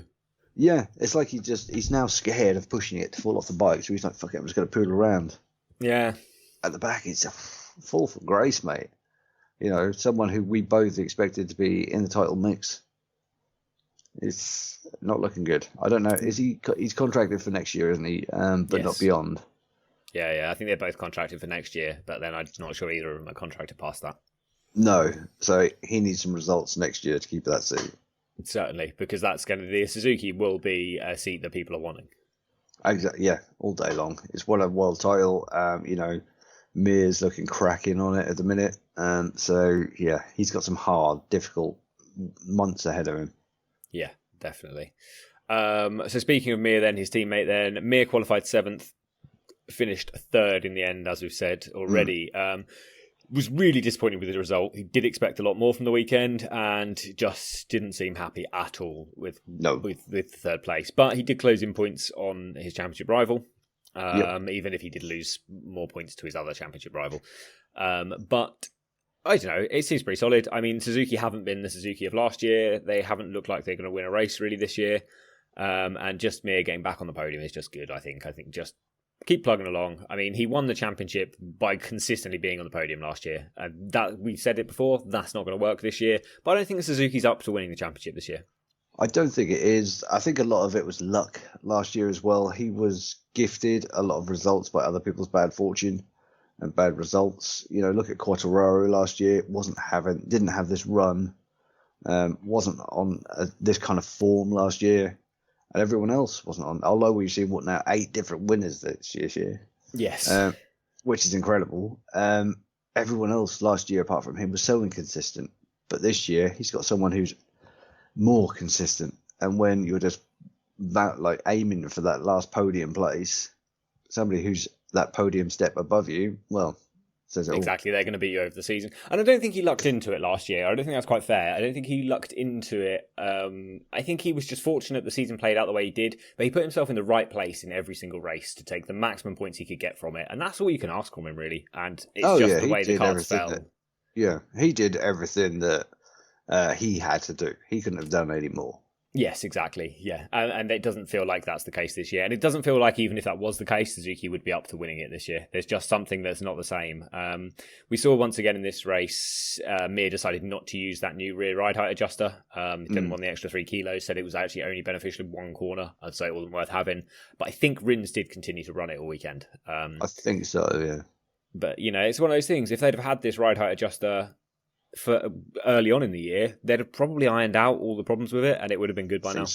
Yeah, it's like he's now scared of pushing it to fall off the bike, so he's like, fuck it, I'm just going to poodle around. Yeah. At the back, it's a fall from grace, mate. You know, someone who we both expected to be in the title mix. It's not looking good. I don't know. He's contracted for next year, isn't he? But yes. Not beyond. Yeah. I think they're both contracted for next year, but then I'm not sure either of them are contracted past that. No. So he needs some results next year to keep that seat. Certainly, because that's going to the Suzuki will be a seat that people are wanting. Exactly. Yeah, all day long. It's won a world title. You know, Mir's looking cracking on it at the minute. So yeah, he's got some hard, difficult months ahead of him. Yeah, definitely. So speaking of Mir, then his teammate, then Mir qualified 7th, finished 3rd in the end, as we've said already. Was really disappointed with the result. He did expect a lot more from the weekend and just didn't seem happy at all with the 3rd place. But he did close in points on his championship rival, even if he did lose more points to his other championship rival. But I don't know, it seems pretty solid. I mean, Suzuki haven't been the Suzuki of last year. They haven't looked like they're going to win a race really this year. And just Mir getting back on the podium is just good, I think. I think just keep plugging along. I mean, he won the championship by consistently being on the podium last year. That we said it before, that's not going to work this year. But I don't think the Suzuki's up to winning the championship this year. I don't think it is. I think a lot of it was luck last year as well. He was gifted a lot of results by other people's bad fortune and bad results. You know, look at Quartararo last year. Didn't have this run. Wasn't on this kind of form last year. And everyone else wasn't on. Although we've seen 8 different winners this year. Yes. Which is incredible. Everyone else last year, apart from him, was so inconsistent. But this year, he's got someone who's more consistent. And when you're just aiming for that last podium place, somebody who's that podium step above you, well, says it exactly, they're going to beat you over the season. And I don't think he lucked into it last year. I don't think that's quite fair. I don't think he lucked into it. I think he was just fortunate the season played out the way he did, but he put himself in the right place in every single race to take the maximum points he could get from it. And that's all you can ask from him, really. And it's the way the cards fell. He did everything that he had to do. He couldn't have done any more. Yes, exactly. Yeah. And it doesn't feel like that's the case this year. And it doesn't feel like even if that was the case, Suzuki would be up to winning it this year. There's just something that's not the same. We saw once again in this race, Mir decided not to use that new rear ride height adjuster. He didn't want the extra 3 kilos, said it was actually only beneficial in one corner. I'd say it wasn't worth having. But I think Rins did continue to run it all weekend. I think so, yeah. But, you know, it's one of those things. If they'd have had this ride height adjuster for early on in the year, they'd have probably ironed out all the problems with it, and it would have been good by now.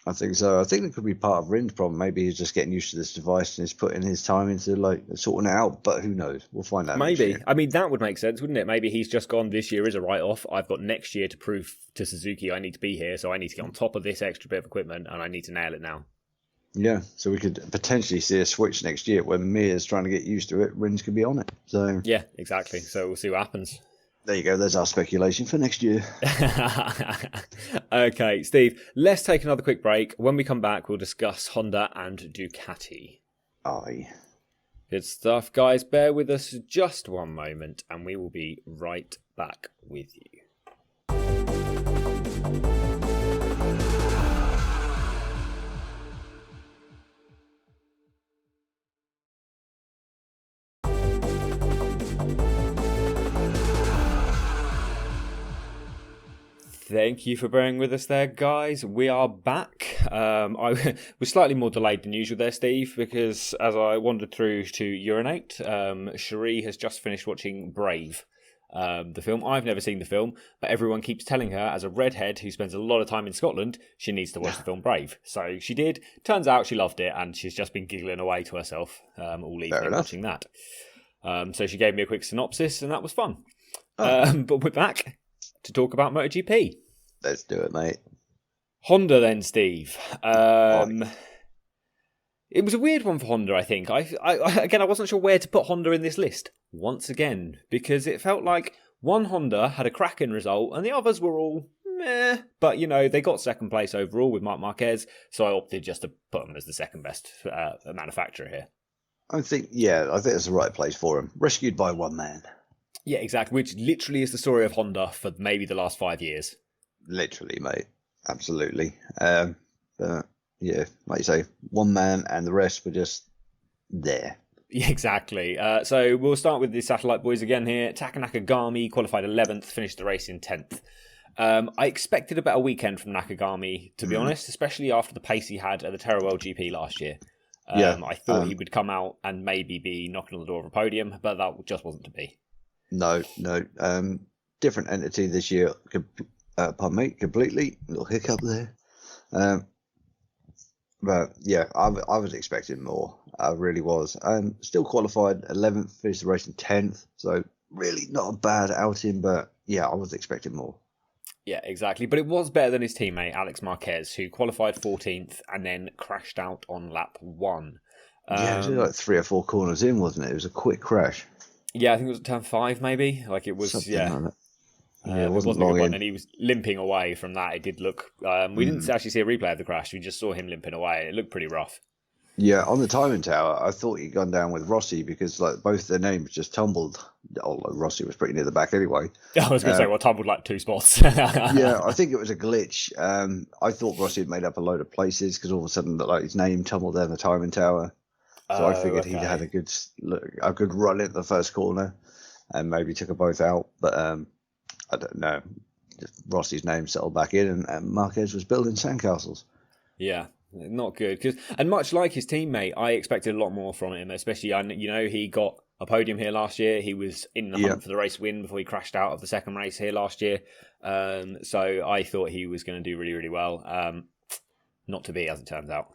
I think so. I think it could be part of Rin's problem. Maybe he's just getting used to this device and he's putting his time into sorting it out. But who knows? We'll find out. Maybe. I mean, that would make sense, wouldn't it? Maybe he's just gone, this year is a write-off. I've got next year to prove to Suzuki I need to be here, so I need to get on top of this extra bit of equipment, and I need to nail it now. Yeah, so we could potentially see a switch next year when Mir's trying to get used to it. Rins could be on it. So yeah, exactly. So we'll see what happens. There you go. There's our speculation for next year. Okay, Steve, let's take another quick break. When we come back, we'll discuss Honda and Ducati. Aye. Good stuff, guys. Bear with us just one moment, and we will be right back with you. Thank you for bearing with us there, guys. We are back. I was slightly more delayed than usual there, Steve, because as I wandered through to urinate, Cherie has just finished watching Brave, the film. I've never seen the film, but everyone keeps telling her, as a redhead who spends a lot of time in Scotland, she needs to watch the film Brave. So she did. Turns out she loved it, and she's just been giggling away to herself all evening watching that. So she gave me a quick synopsis, and that was fun. But we're back to talk about MotoGP. Let's do it, mate. Honda then, Steve. It was a weird one for Honda, I think. I wasn't sure where to put Honda in this list, once again, because it felt like one Honda had a cracking result and the others were all meh. But, they got second place overall with Marc Marquez, so I opted just to put him as the second best manufacturer here. I think it's the right place for him. Rescued by one man. Yeah, exactly, which literally is the story of Honda for maybe the last 5 years. Literally, mate. Absolutely. But yeah, like you say, one man and the rest were just there. Yeah, exactly. So we'll start with the Satellite Boys again here. Taka Nakagami qualified 11th, finished the race in 10th. I expected a better weekend from Nakagami, to be honest, especially after the pace he had at the Teruel GP last year. I thought he would come out and maybe be knocking on the door of a podium, but that just wasn't to be. No. Different entity this year. Pardon me, completely. Little hiccup there. But yeah, I was expecting more. I really was. Still qualified 11th, finished the race in 10th. So really not a bad outing, but yeah, I was expecting more. Yeah, exactly. But it was better than his teammate, Alex Marquez, who qualified 14th and then crashed out on lap 1. Yeah, it was like 3 or 4 corners in, wasn't it? It was a quick crash. Yeah, I think it was turn 5 maybe. Like it was, Something yeah. like that. Yeah, it wasn't a long good one, in. and he was limping away from that. It did look... we didn't actually see a replay of the crash. We just saw him limping away. It looked pretty rough. Yeah, on the timing tower, I thought he'd gone down with Rossi because like both their names just tumbled. Although Rossi was pretty near the back anyway. I was going to say, well, tumbled like 2 spots. Yeah, I think it was a glitch. I thought Rossi had made up a load of places because all of a sudden like his name tumbled down the timing tower. So I figured he'd had a good run at the first corner and maybe took them both out. But I don't know. Just Rossi's name settled back in and Marquez was building sandcastles. Yeah, not good. And much like his teammate, I expected a lot more from him, especially, he got a podium here last year. He was in the hunt for the race win before he crashed out of the second race here last year. So I thought he was going to do really, really well. Not to be, as it turns out.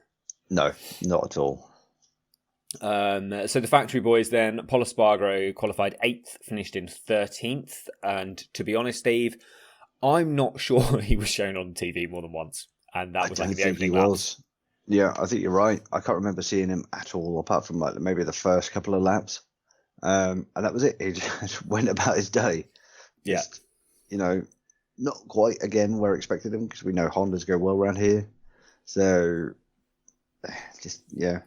No, not at all. So the factory boys then, Pol Espargaro qualified 8th, finished in 13th. And to be honest, Steve, I'm not sure he was shown on TV more than once. And that was like the opening laps. Yeah, I think you're right. I can't remember seeing him at all, apart from like maybe the first couple of laps. And that was it. He just went about his day. Yeah. Just, not quite, again, where I expected him, because we know Hondas go well around here. So, just, yeah.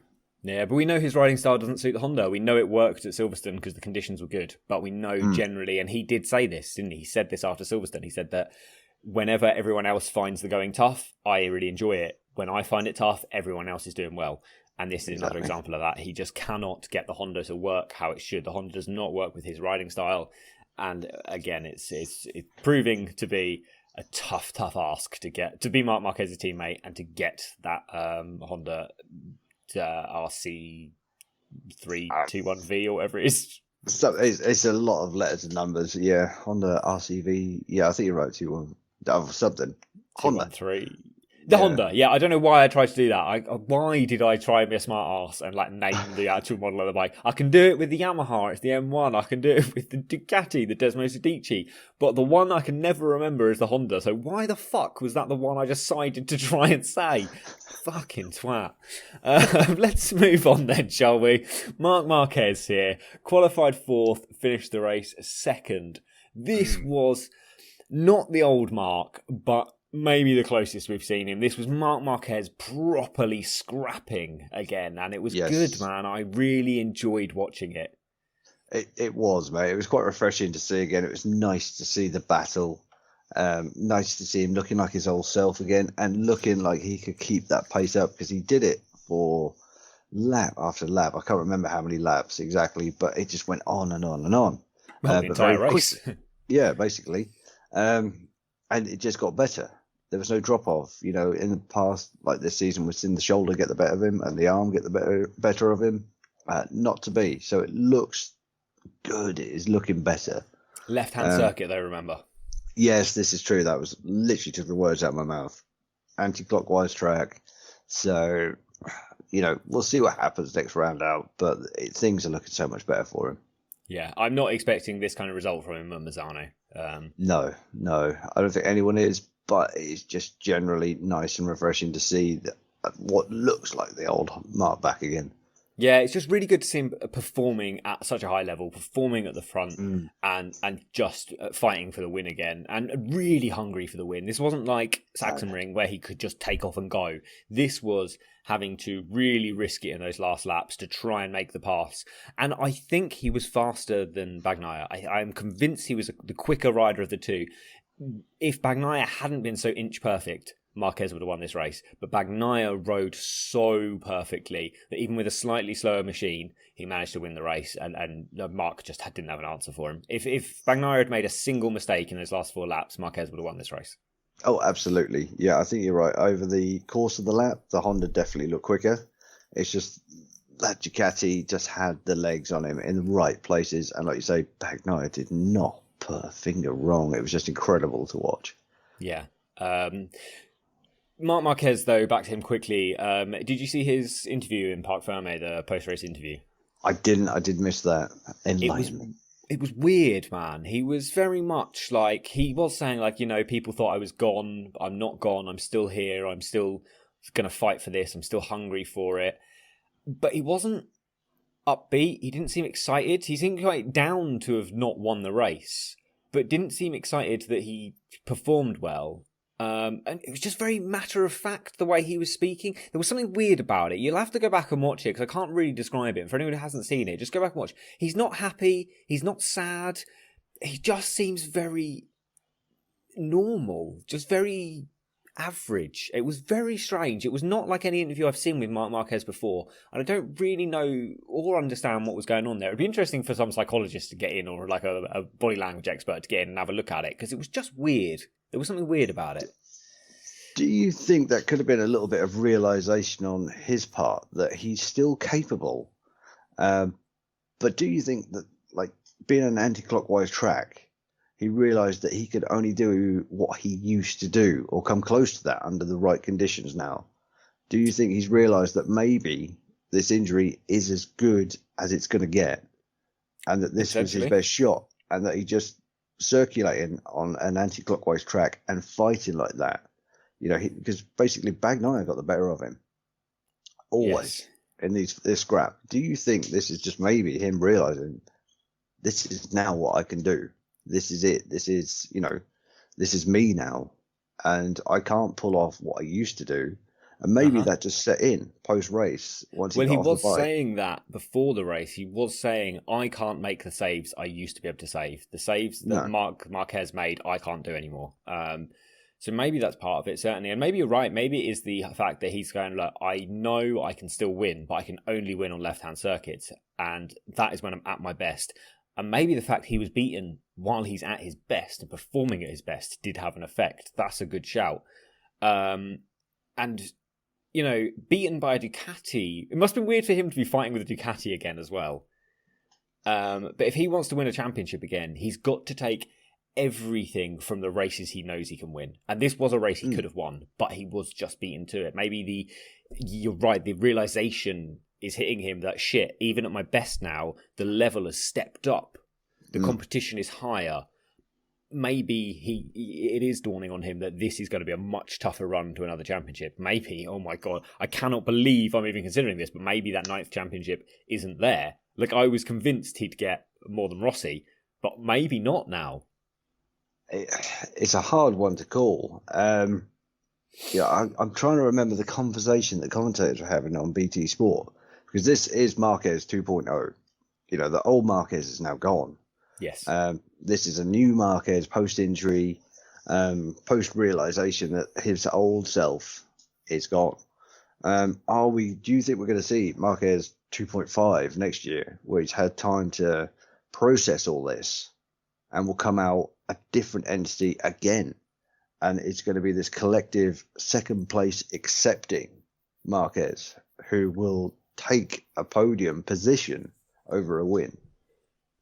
Yeah, but we know his riding style doesn't suit the Honda. We know it worked at Silverstone because the conditions were good. But we know generally, and he did say this, didn't he? He said this after Silverstone. He said that whenever everyone else finds the going tough, I really enjoy it. When I find it tough, everyone else is doing well. And this is another example of that. He just cannot get the Honda to work how it should. The Honda does not work with his riding style. And again, it's proving to be a tough ask to be Marc Marquez's teammate and to get that Honda RC321V or whatever it is. So it's a lot of letters and numbers. Yeah, Honda RCV. Yeah, I think you're right. 21 something. Honda 3. The Honda, yeah, I don't know why I tried to do that. Why did I try and be a smart ass and name the actual model of the bike? I can do it with the Yamaha, it's the M1. I can do it with the Ducati, the Desmo Sedici. But the one I can never remember is the Honda. So why the fuck was that the one I decided to try and say? Fucking twat. Let's move on then, shall we? Marc Marquez here, qualified 4th, finished the race 2nd. This was not the old Marc, but maybe the closest we've seen him. This was Marc Marquez properly scrapping again, and it was good, man. I really enjoyed watching it. It was, mate. It was quite refreshing to see again. It was nice to see the battle. Nice to see him looking like his old self again and looking like he could keep that pace up because he did it for lap after lap. I can't remember how many laps exactly, but it just went on and on and on. Well, the entire race. Yeah, basically. and it just got better. There was no drop off. You know, in the past, like this season, we've seen the shoulder get the better of him and the arm get the better of him. Not to be. So it looks good. It is looking better. Left-hand circuit, though, remember? Yes, this is true. That was literally took the words out of my mouth. Anti-clockwise track. So, you know, we'll see what happens next round out, but things are looking so much better for him. Yeah, I'm not expecting this kind of result from him at Mazzano. No, I don't think anyone is, but it's just generally nice and refreshing to see what looks like the old Mark back again. Yeah, it's just really good to see him performing at such a high level, performing at the front and just fighting for the win again and really hungry for the win. This wasn't like Sachsenring where he could just take off and go. This was having to really risk it in those last laps to try and make the pass. And I think he was faster than Bagnaia. I'm convinced he was the quicker rider of the two. If Bagnaia hadn't been so inch perfect, Marquez would have won this race, but Bagnaia rode so perfectly that even with a slightly slower machine, he managed to win the race, and Mark just didn't have an answer for him. If Bagnaia had made a single mistake in those last 4 laps, Marquez would have won this race. Oh, absolutely. Yeah, I think you're right. Over the course of the lap, the Honda definitely looked quicker. It's just that Ducati just had the legs on him in the right places, and like you say, Bagnaia did not put a finger wrong. It was just incredible to watch. Yeah. Marc Marquez, though, back to him quickly. Did you see his interview in Parc Ferme, the post-race interview? I didn't. I did miss that. Enlightenment. It was weird, man. He was very much like, he was saying, like, you know, people thought I was gone. I'm not gone. I'm still here. I'm still going to fight for this. I'm still hungry for it. But he wasn't upbeat. He didn't seem excited. He seemed quite down to have not won the race, but didn't seem excited that he performed well. And it was just very matter of fact the way he was speaking. There was something weird about it. You'll have to go back and watch it because I can't really describe it. For anyone who hasn't seen it, just go back and watch. He's not happy. He's not sad. He just seems very normal, just very average. It was very strange. It was not like any interview I've seen with Marc Marquez before. And I don't really know or understand what was going on there. It'd be interesting for some psychologist to get in or like a body language expert to get in and have a look at it because it was just weird. There was something weird about it. Do you think that could have been a little bit of realization on his part that he's still capable? But do you think that, like, being an anti-clockwise track, he realized that he could only do what he used to do or come close to that under the right conditions now? Do you think he's realized that maybe this injury is as good as it's going to get and that this was his best shot and that he just circulating on an anti-clockwise track and fighting like that, you know, because basically Bagnaia got the better of him always in this scrap. Do you think this is just maybe him realizing this is now what I can do? This is it. This is, you know, this is me now, and I can't pull off what I used to do. And maybe that just set in post-race. Once he was saying that before the race. He was saying, I can't make the saves I used to be able to save. The saves that Marquez made, I can't do anymore. So maybe that's part of it, certainly. And maybe you're right. Maybe it is the fact that he's going, look, I know I can still win, but I can only win on left-hand circuits. And that is when I'm at my best. And maybe the fact he was beaten while he's at his best and performing at his best did have an effect. That's a good shout. And you know, beaten by a Ducati. It must have been weird for him to be fighting with a Ducati again as well. But if he wants to win a championship again, he's got to take everything from the races he knows he can win. And this was a race he could have won, but he was just beaten to it. Maybe you're right, the realization is hitting him that shit, even at my best now, the level has stepped up. The competition is higher. Maybe it is dawning on him that this is going to be a much tougher run to another championship. Maybe, oh my God, I cannot believe I'm even considering this, but maybe that 9th championship isn't there. Like, I was convinced he'd get more than Rossi, but maybe not now. It's a hard one to call. I'm trying to remember the conversation that commentators were having on BT Sport, because this is Marquez 2.0. You know, the old Marquez is now gone. Yes. This is a new Marquez post-injury, post-realization that his old self is gone. Do you think we're going to see Marquez 2.5 next year, where he's had time to process all this and will come out a different entity again? and it's going to be this collective second place accepting Marquez who will take a podium position over a win.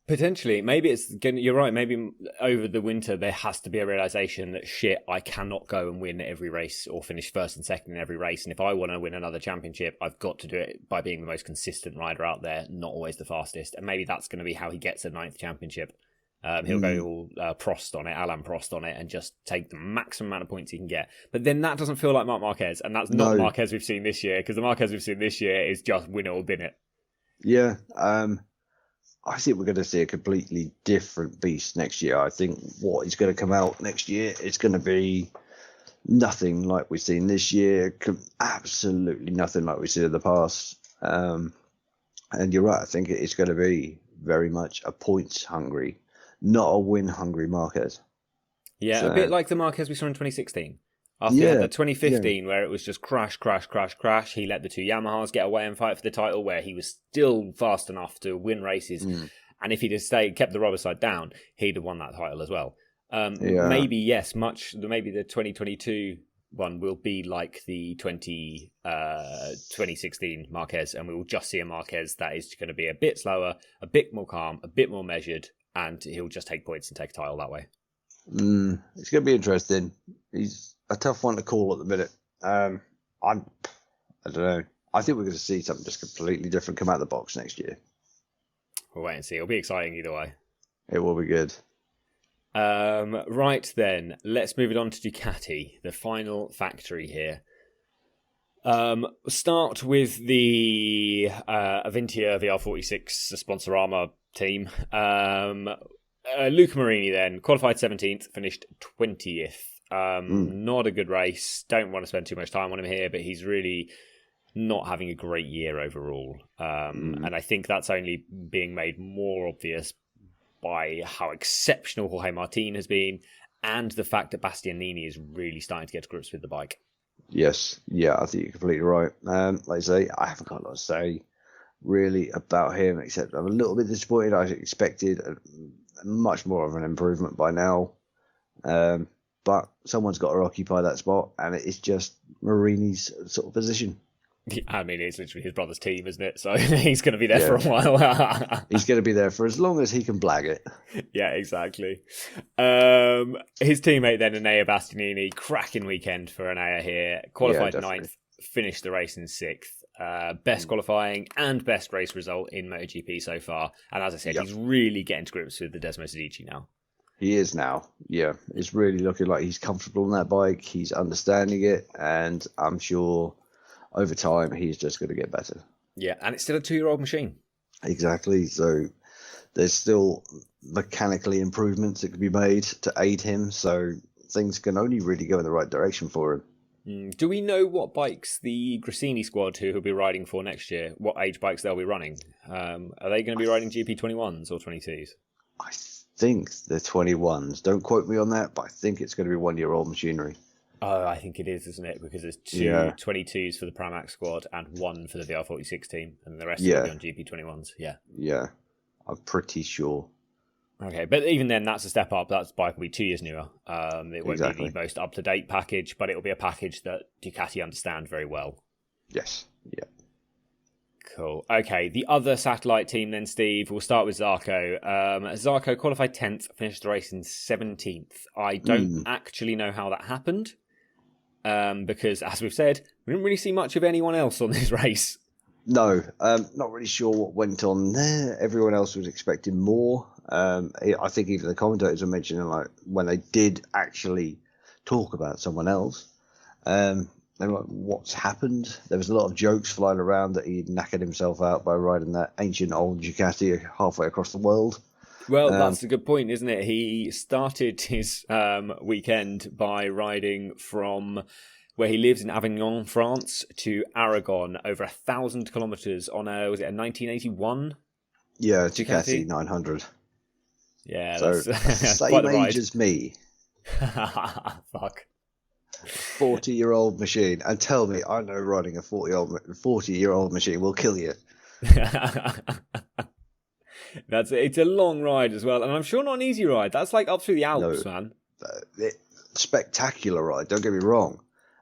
Potentially. Maybe you're right. Maybe over the winter there has to be a realization that I cannot go and win every race or finish first and second in every race. And if I want to win another championship, I've got to do it by being the most consistent rider out there, not always the fastest. And maybe that's going to be how he gets a 9th championship. He'll go all Prost on it, Alain Prost on it, and just take the maximum amount of points he can get. But then that doesn't feel like Marc Marquez, and that's not the Marquez we've seen this year, because the Marquez we've seen this year is just win it or bin it. Yeah, I think we're going to see a completely different beast next year. I think what is going to come out next year is going to be nothing like we've seen this year, absolutely nothing like we've seen in the past. And you're right, I think it's going to be very much a points hungry, not a win hungry Marquez. Yeah, a bit like the Marquez we saw in 2016. After the 2015, where it was just crash, he let the two Yamahas get away and fight for the title, where he was still fast enough to win races. And if he'd have kept the rubber side down, he'd have won that title as well. Maybe the 2022 one will be like the 2016 Marquez, and we will just see a Marquez that is going to be a bit slower, a bit more calm, a bit more measured, and he'll just take points and take a title that way. It's going to be interesting. He's a tough one to call at the minute. I don't know. I think we're going to see something just completely different come out of the box next year. We'll wait and see. It'll be exciting either way. It will be good. Right then, let's move it on to Ducati, the final factory here. Start with the Avintia VR46 Sponsorama team. Luca Marini then, qualified 17th, finished 20th. Not a good race. Don't want to spend too much time on him here, but he's really not having a great year overall. And I think that's only being made more obvious by how exceptional Jorge Martin has been, and the fact that Bastianini is really starting to get to grips with the bike. Yes, yeah, I think you're completely right. Like I say, I haven't got a lot to say really about him, except I'm a little bit disappointed. I expected a much more of an improvement by now. But someone's got to occupy that spot, and it's just Marini's sort of position. I mean, it's literally his brother's team, isn't it? So he's going to be there for a while. He's going to be there for as long as he can blag it. Yeah, exactly. His teammate then, Enea Bastianini, cracking weekend for Enea here. Qualified 9th, finished the race in 6th. Best qualifying and best race result in MotoGP so far. And as I said, he's really getting to grips with the Desmos Adichie now. He is now, yeah. It's really looking like he's comfortable on that bike. He's understanding it, and I'm sure over time he's just going to get better. Yeah, and it's still a 2-year-old machine. Exactly. So there's still mechanically improvements that can be made to aid him. So things can only really go in the right direction for him. Do we know what bikes the Grassini squad, who he'll be riding for next year, what age bikes they'll be running? Are they going to be riding GP21s or 22s? I think they're 21s. Don't quote me on that, but I think it's going to be 1-year-old machinery. Oh, I think it is, isn't it? Because there's 2 22s for the Pramac squad and 1 for the VR46 team, and the rest will be on GP21s. Yeah, I'm pretty sure. Okay, but even then, that's a step up. That bike will be 2 years newer. It won't be the most up-to-date package, but it will be a package that Ducati understand very well. Yes, yeah. Cool. Okay, the other satellite team then, Steve, we'll start with Zarco. Zarco qualified 10th, finished the race in 17th. I don't actually know how that happened, because, as we've said, we didn't really see much of anyone else on this race. No, not really sure what went on there. Everyone else was expecting more. I think even the commentators were mentioning, like, when they did actually talk about someone else, they were like, what's happened? There was a lot of jokes flying around that he'd knackered himself out by riding that ancient old Ducati halfway across the world. Well, that's a good point, isn't it? He started his weekend by riding from where he lives in Avignon, France, to Aragon, over 1,000 kilometres on was it a 1981? Yeah, Ducati 900. Yeah, so that's same age as me. Fuck. 40-year-old machine, and tell me I know riding a 40-year-old machine will kill you. It's a long ride as well, and I'm sure not an easy ride. That's like up through the Alps, man. spectacular ride, don't get me wrong,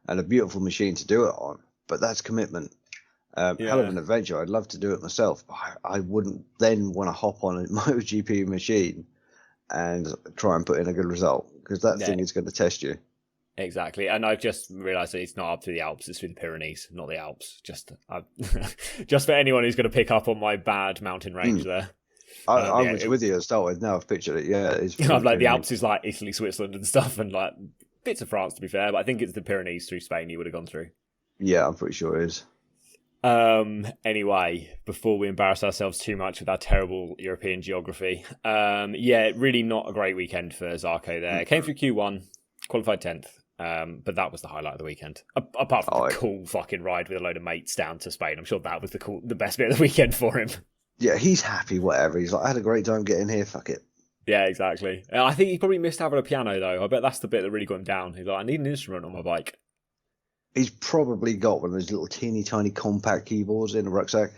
and a beautiful machine to do it on, but that's commitment. Hell of an adventure. I'd love to do it myself, but I wouldn't then want to hop on a MotoGP machine and try and put in a good result, because that thing is going to test you. Exactly, and I've just realised that it's not up through the Alps, it's through the Pyrenees, not the Alps. Just for anyone who's going to pick up on my bad mountain range there. I was with you to start with, now I've pictured it, it's I'm like, the Alps is like Italy, Switzerland and stuff, and like bits of France to be fair, but I think it's the Pyrenees through Spain you would have gone through. Yeah, I'm pretty sure it is. Anyway, before we embarrass ourselves too much with our terrible European geography, really not a great weekend for Zarco there. Came through Q1, qualified 10th. But that was the highlight of the weekend. Apart from the cool fucking ride with a load of mates down to Spain, I'm sure that was the best bit of the weekend for him. Yeah, he's happy, whatever. He's like, I had a great time getting here, fuck it. Yeah, exactly. I think he probably missed having a piano, though. I bet that's the bit that really got him down. He's like, I need an instrument on my bike. He's probably got one of those little teeny tiny compact keyboards in a rucksack.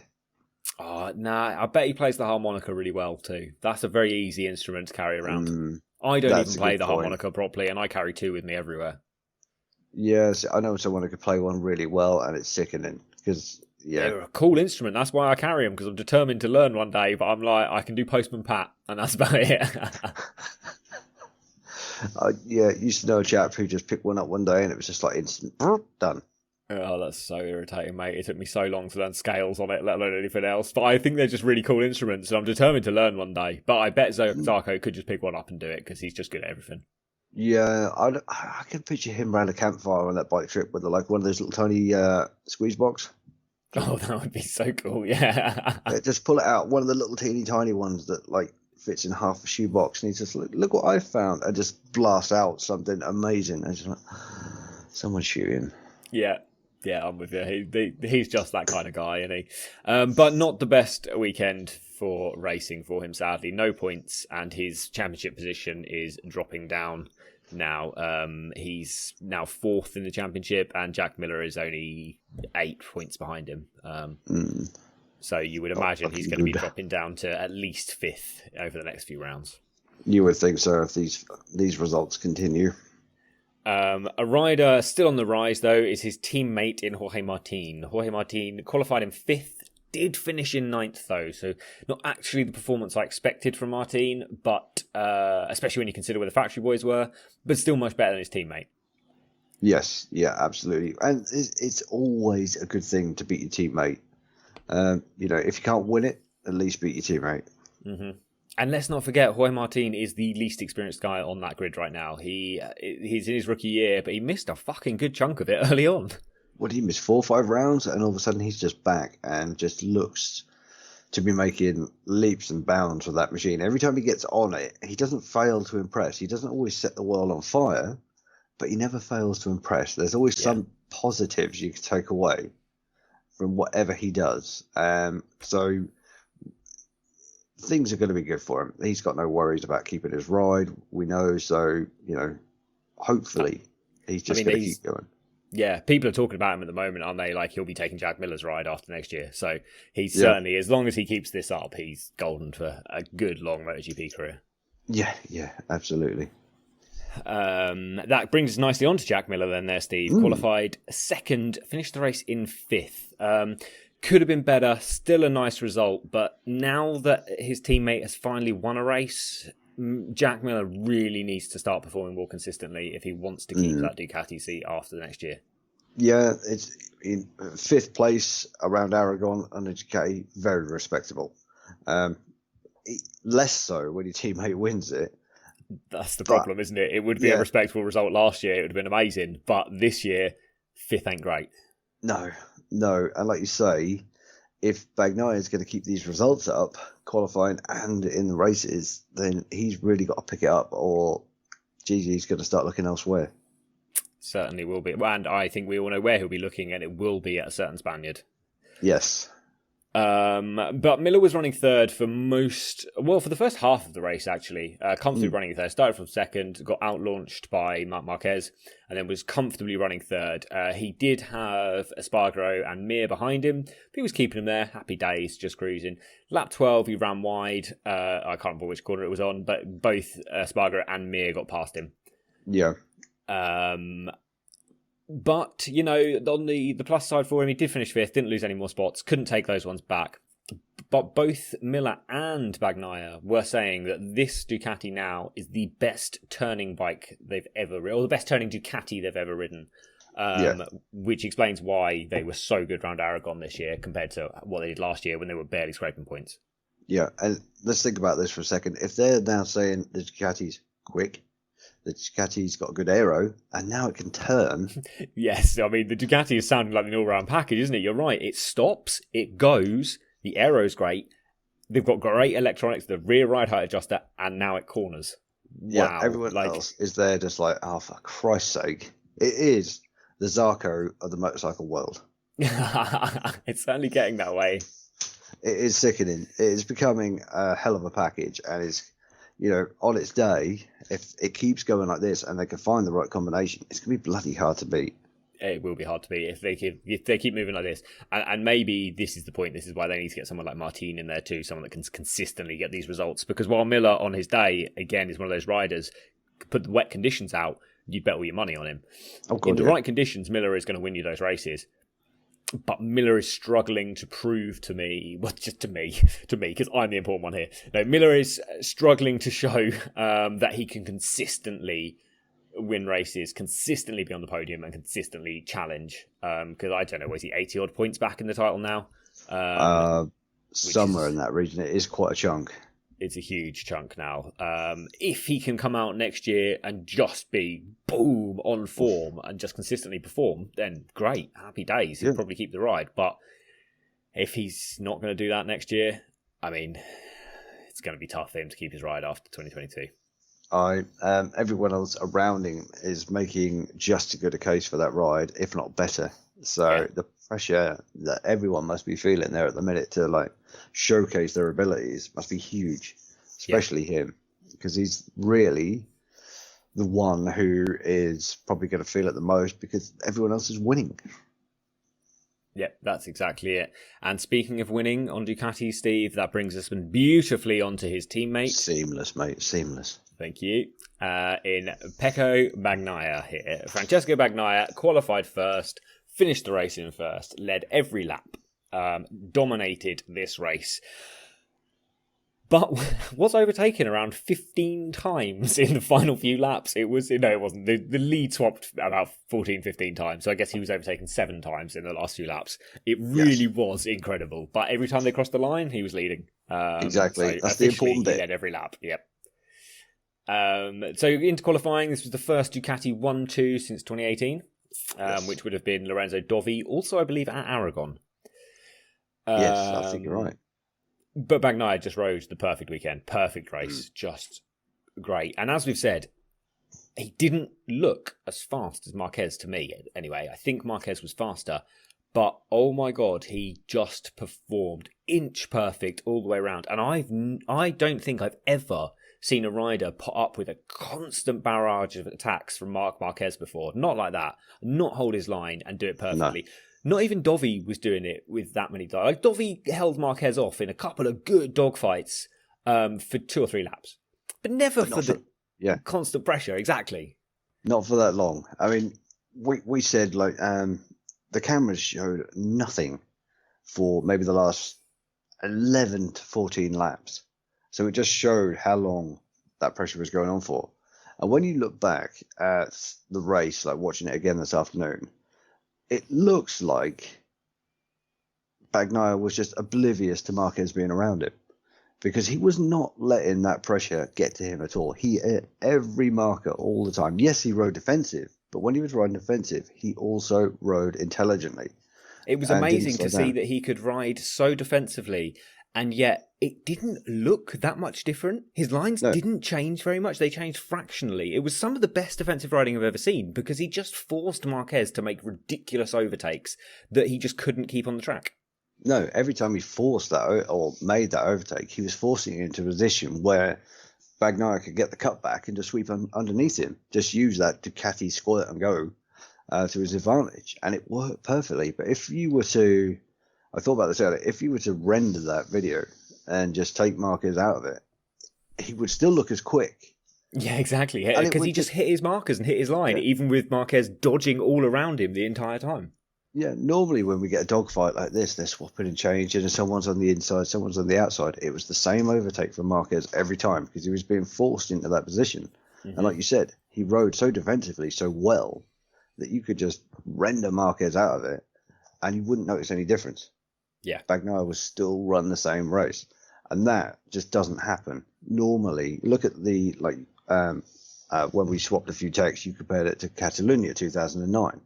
Oh, nah, I bet he plays the harmonica really well, too. That's a very easy instrument to carry around. I don't even play the harmonica properly, and I carry two with me everywhere. Yes, I know someone who could play one really well, and it's sickening, because... Yeah, they're a cool instrument. That's why I carry them, because I'm determined to learn one day. But I'm like, I can do Postman Pat, and that's about it. Used to know a chap who just picked one up one day, and it was just like instant done. Oh, that's so irritating, mate. It took me so long to learn scales on it, let alone anything else. But I think they're just really cool instruments, and I'm determined to learn one day. But I bet Zarco could just pick one up and do it, because he's just good at everything. Yeah, I can picture him around a campfire on that bike trip with one of those little tiny squeeze box. Oh, that would be so cool, yeah. Just pull it out, one of the little teeny tiny ones that like fits in half a shoebox, and he's just like, look what I found, and just blast out something amazing. And just like, someone's shooting. Yeah, I'm with you. He's just that kind of guy, isn't he? But not the best weekend for racing for him, sadly. No points, and his championship position is dropping down now. He's now 4th in the championship, and Jack Miller is only 8 points behind him. So you would imagine he's going to be dropping down to at least 5th over the next few rounds. You would think so if these results continue. A rider still on the rise, though, is his teammate in Jorge Martin. Jorge Martin qualified in 5th, did finish in 9th, though, so not actually the performance I expected from Martin, but especially when you consider where the factory boys were, but still much better than his teammate. Yes, yeah, absolutely. And it's always a good thing to beat your teammate. If you can't win it, at least beat your teammate. Mm-hmm. And let's not forget, Jorge Martin is the least experienced guy on that grid right now. He's in his rookie year, but he missed a fucking good chunk of it early on. What did he miss, 4 or 5 rounds? And all of a sudden he's just back and just looks to be making leaps and bounds with that machine. Every time he gets on it, he doesn't fail to impress. He doesn't always set the world on fire, but he never fails to impress. There's always some positives you can take away from whatever he does. So things are going to be good for him. He's got no worries about keeping his ride. We know, so, hopefully he's just going to keep going. Yeah, people are talking about him at the moment, aren't they? Like, he'll be taking Jack Miller's ride after next year. So he's certainly, as long as he keeps this up, he's golden for a good long MotoGP career. Yeah, absolutely. That brings us nicely on to Jack Miller then there, Steve. Qualified 2nd, finished the race in 5th. Could have been better, still a nice result, but now that his teammate has finally won a race, Jack Miller really needs to start performing more consistently if he wants to keep that Ducati seat after the next year. Yeah, it's in 5th place around Aragon and the Ducati, very respectable. Less so when your teammate wins it. That's the problem, isn't it? It would be a respectable result last year. It would have been amazing. But this year, 5th ain't great. No. And like you say, if Bagnaia is going to keep these results up, qualifying and in the races, then he's really got to pick it up, or Gigi's going to start looking elsewhere. Certainly will be. And I think we all know where he'll be looking, and it will be at a certain Spaniard. Yes. But Miller was running 3rd for the first half of the race, actually. Comfortably running 3rd. Started from 2nd, got out-launched by Marc Marquez, and then was comfortably running 3rd. He did have Espargaro and Mir behind him, but he was keeping him there. Happy days, just cruising. Lap 12, he ran wide. I can't remember which corner it was on, but both Espargaro and Mir got past him. Yeah. But, you know, on the plus side for him, he did finish 5th, didn't lose any more spots, couldn't take those ones back. But both Miller and Bagnaia were saying that this Ducati now is the best turning bike they've ever ridden, or the best turning Ducati they've ever ridden, which explains why they were so good around Aragon this year compared to what they did last year when they were barely scraping points. Yeah, and let's think about this for a second. If they're now saying the Ducati's quick, the Ducati's got a good aero, and now it can turn. Yes, I mean, the Ducati is sounding like an all-round package, isn't it? You're right. It stops, it goes, the aero's great, they've got great electronics, the rear ride height adjuster, and now it corners. Yeah, wow. Everyone else is there just like, oh, for Christ's sake. It is the Zarco of the motorcycle world. It's certainly getting that way. It is sickening. It is becoming a hell of a package, and it's, you know, on its day, if it keeps going like this and they can find the right combination, it's going to be bloody hard to beat. It will be hard to beat if they keep moving like this. And maybe this is the point. This is why they need to get someone like Martin in there too, someone that can consistently get these results. Because while Miller on his day, again, is one of those riders, put the wet conditions out, you bet all your money on him. In the right conditions, Miller is going to win you those races. But Miller is struggling to prove to me, well, just to me, because I'm the important one here. No, Miller is struggling to show that he can consistently win races, consistently be on the podium, and consistently challenge. Because I don't know, was he 80 odd points back in the title now? Somewhere in that region, it is quite a chunk. It's a huge chunk now. If he can come out next year and just be boom on form and just consistently perform, then great, happy days. He'll probably keep the ride. But if he's not going to do that next year, I mean, it's going to be tough for him to keep his ride after 2022. Everyone else around him is making just as good a case for that ride, if not better. So the pressure that everyone must be feeling there at the minute to like showcase their abilities must be huge, especially him, because he's really the one who is probably going to feel it the most because everyone else is winning. Yeah, that's exactly it. And speaking of winning on Ducati, Steve, that brings us beautifully onto his teammate. Seamless, mate. Seamless. Thank you. In Pecco Bagnaia here. Francesco Bagnaia qualified first, finished the race in first, led every lap, dominated this race, but was overtaken around 15 times in the final few laps. It wasn't. The lead swapped about 14, 15 times, so I guess he was overtaken 7 times in the last few laps. It really was incredible, but every time they crossed the line, he was leading. Exactly. So that's the important bit. He led every lap, yep. So into qualifying, this was the first Ducati 1-2 since 2018. Which would have been Lorenzo Dovi, also I believe at Aragon. Yes, I think you're right. But Bagnaia just rode the perfect weekend, perfect race, just great. And as we've said, he didn't look as fast as Marquez to me. Anyway, I think Marquez was faster, but oh my god, he just performed inch perfect all the way around. And I don't think I've ever seen a rider put up with a constant barrage of attacks from Marc Marquez before. Not like that. Not hold his line and do it perfectly. No. Not even Dovi was doing it with that many. Like Dovi held Marquez off in a couple of good dogfights for 2 or 3 laps. But never for the constant pressure, exactly. Not for that long. I mean, we said like the cameras showed nothing for maybe the last 11 to 14 laps. So it just showed how long that pressure was going on for. And when you look back at the race, like watching it again this afternoon, it looks like Bagnaia was just oblivious to Marquez being around him because he was not letting that pressure get to him at all. He hit every marker all the time. Yes, he rode defensive, but when he was riding defensive, he also rode intelligently. It was amazing to see that he could ride so defensively. And yet, it didn't look that much different. His lines didn't change very much. They changed fractionally. It was some of the best defensive riding I've ever seen because he just forced Marquez to make ridiculous overtakes that he just couldn't keep on the track. No, every time he forced that or made that overtake, he was forcing it into a position where Bagnaia could get the cutback and just sweep underneath him. Just use that Ducati squirt and go to his advantage. And it worked perfectly. But if you were to... I thought about this earlier. If you were to render that video and just take Marquez out of it, he would still look as quick, Yeah, exactly. And Because he just hit his markers and hit his line, even with Marquez dodging all around him the entire time. Yeah, normally when we get a dogfight like this, they're swapping and changing, and someone's on the inside, someone's on the outside. It was the same overtake from Marquez every time because he was being forced into that position. Mm-hmm. And like you said, he rode so defensively, so well, that you could just render Marquez out of it, and you wouldn't notice any difference. Yeah. Bagnaia was still run the same race, and that just doesn't happen. Normally, look at the, when we swapped a few takes, you compared it to Catalunya 2009.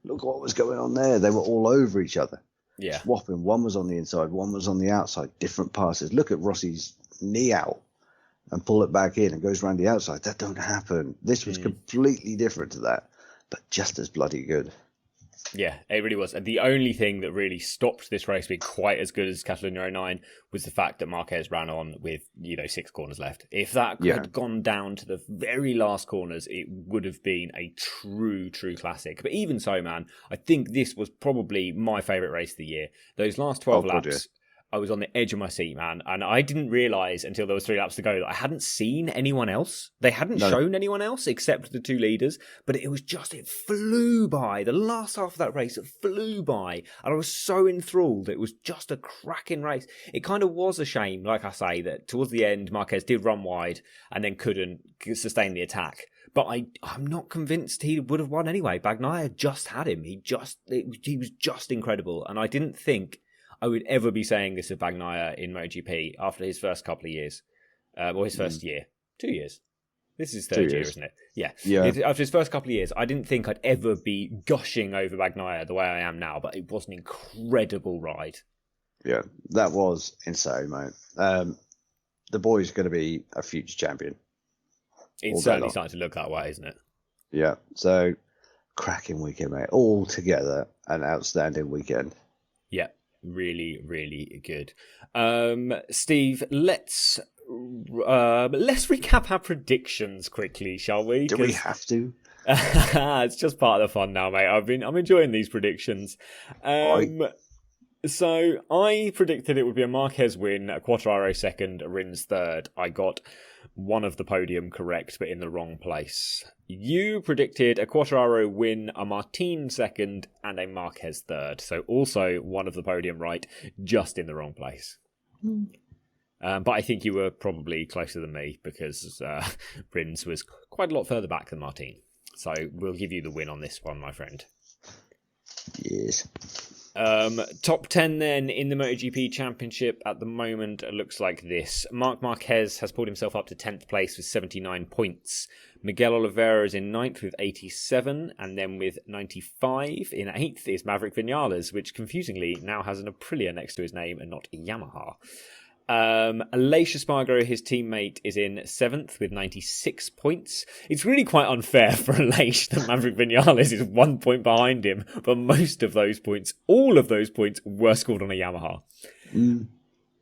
Look what was going on there. They were all over each other. Yeah. Swapping. One was on the inside, one was on the outside. Different passes. Look at Rossi's knee out and pull it back in and goes around the outside. That don't happen. This was completely different to that, but just as bloody good. Yeah, it really was. And the only thing that really stopped this race being quite as good as Catalunya 09 was the fact that Marquez ran on with, 6 corners left. If that had gone down to the very last corners, it would have been a true classic. But even so, man, I think this was probably my favourite race of the year. Those last 12 laps, I was on the edge of my seat, man. And I didn't realise until there was 3 laps to go that I hadn't seen anyone else. They hadn't shown anyone else except the 2 leaders. But it flew by. The last half of that race, it flew by. And I was so enthralled. It was just a cracking race. It kind of was a shame, like I say, that towards the end, Marquez did run wide and then couldn't sustain the attack. But I'm not convinced he would have won anyway. Bagnaia just had him. He was just incredible. And I didn't think I would ever be saying this of Bagnaia in MotoGP after his first couple of years, or his first year. 2 years. This is his third year, isn't it? Yeah. After his first couple of years, I didn't think I'd ever be gushing over Bagnaia the way I am now, but it was an incredible ride. Yeah, that was insane, mate. The boy's going to be a future champion. It's certainly starting to look that way, isn't it? Yeah, so cracking weekend, mate. All together, an outstanding weekend. Yeah. Really, really good. Steve, let's recap our predictions quickly, shall we? Do we have to? It's just part of the fun now, mate. I'm enjoying these predictions. So I predicted it would be a Marquez win, a Quartararo second, a Rins third. I got one of the podium correct, but in the wrong place. You predicted a Quartararo win, a Martin second, and a Marquez third. So also one of the podium right, just in the wrong place. But I think you were probably closer than me because Rins was quite a lot further back than Martin. So we'll give you the win on this one, my friend. Yes. Top 10 then in the MotoGP Championship at the moment looks like this. Marc Marquez has pulled himself up to 10th place with 79 points. Miguel Oliveira is in 9th with 87, and then with 95 in 8th is Maverick Vinales, which confusingly now has an Aprilia next to his name and not a Yamaha. Aleix Espargaro, his teammate, is in 7th with 96 points. It's really quite unfair for Aleix that Maverick Vinales is 1 point behind him, but most of those points, all of those points, were scored on a Yamaha.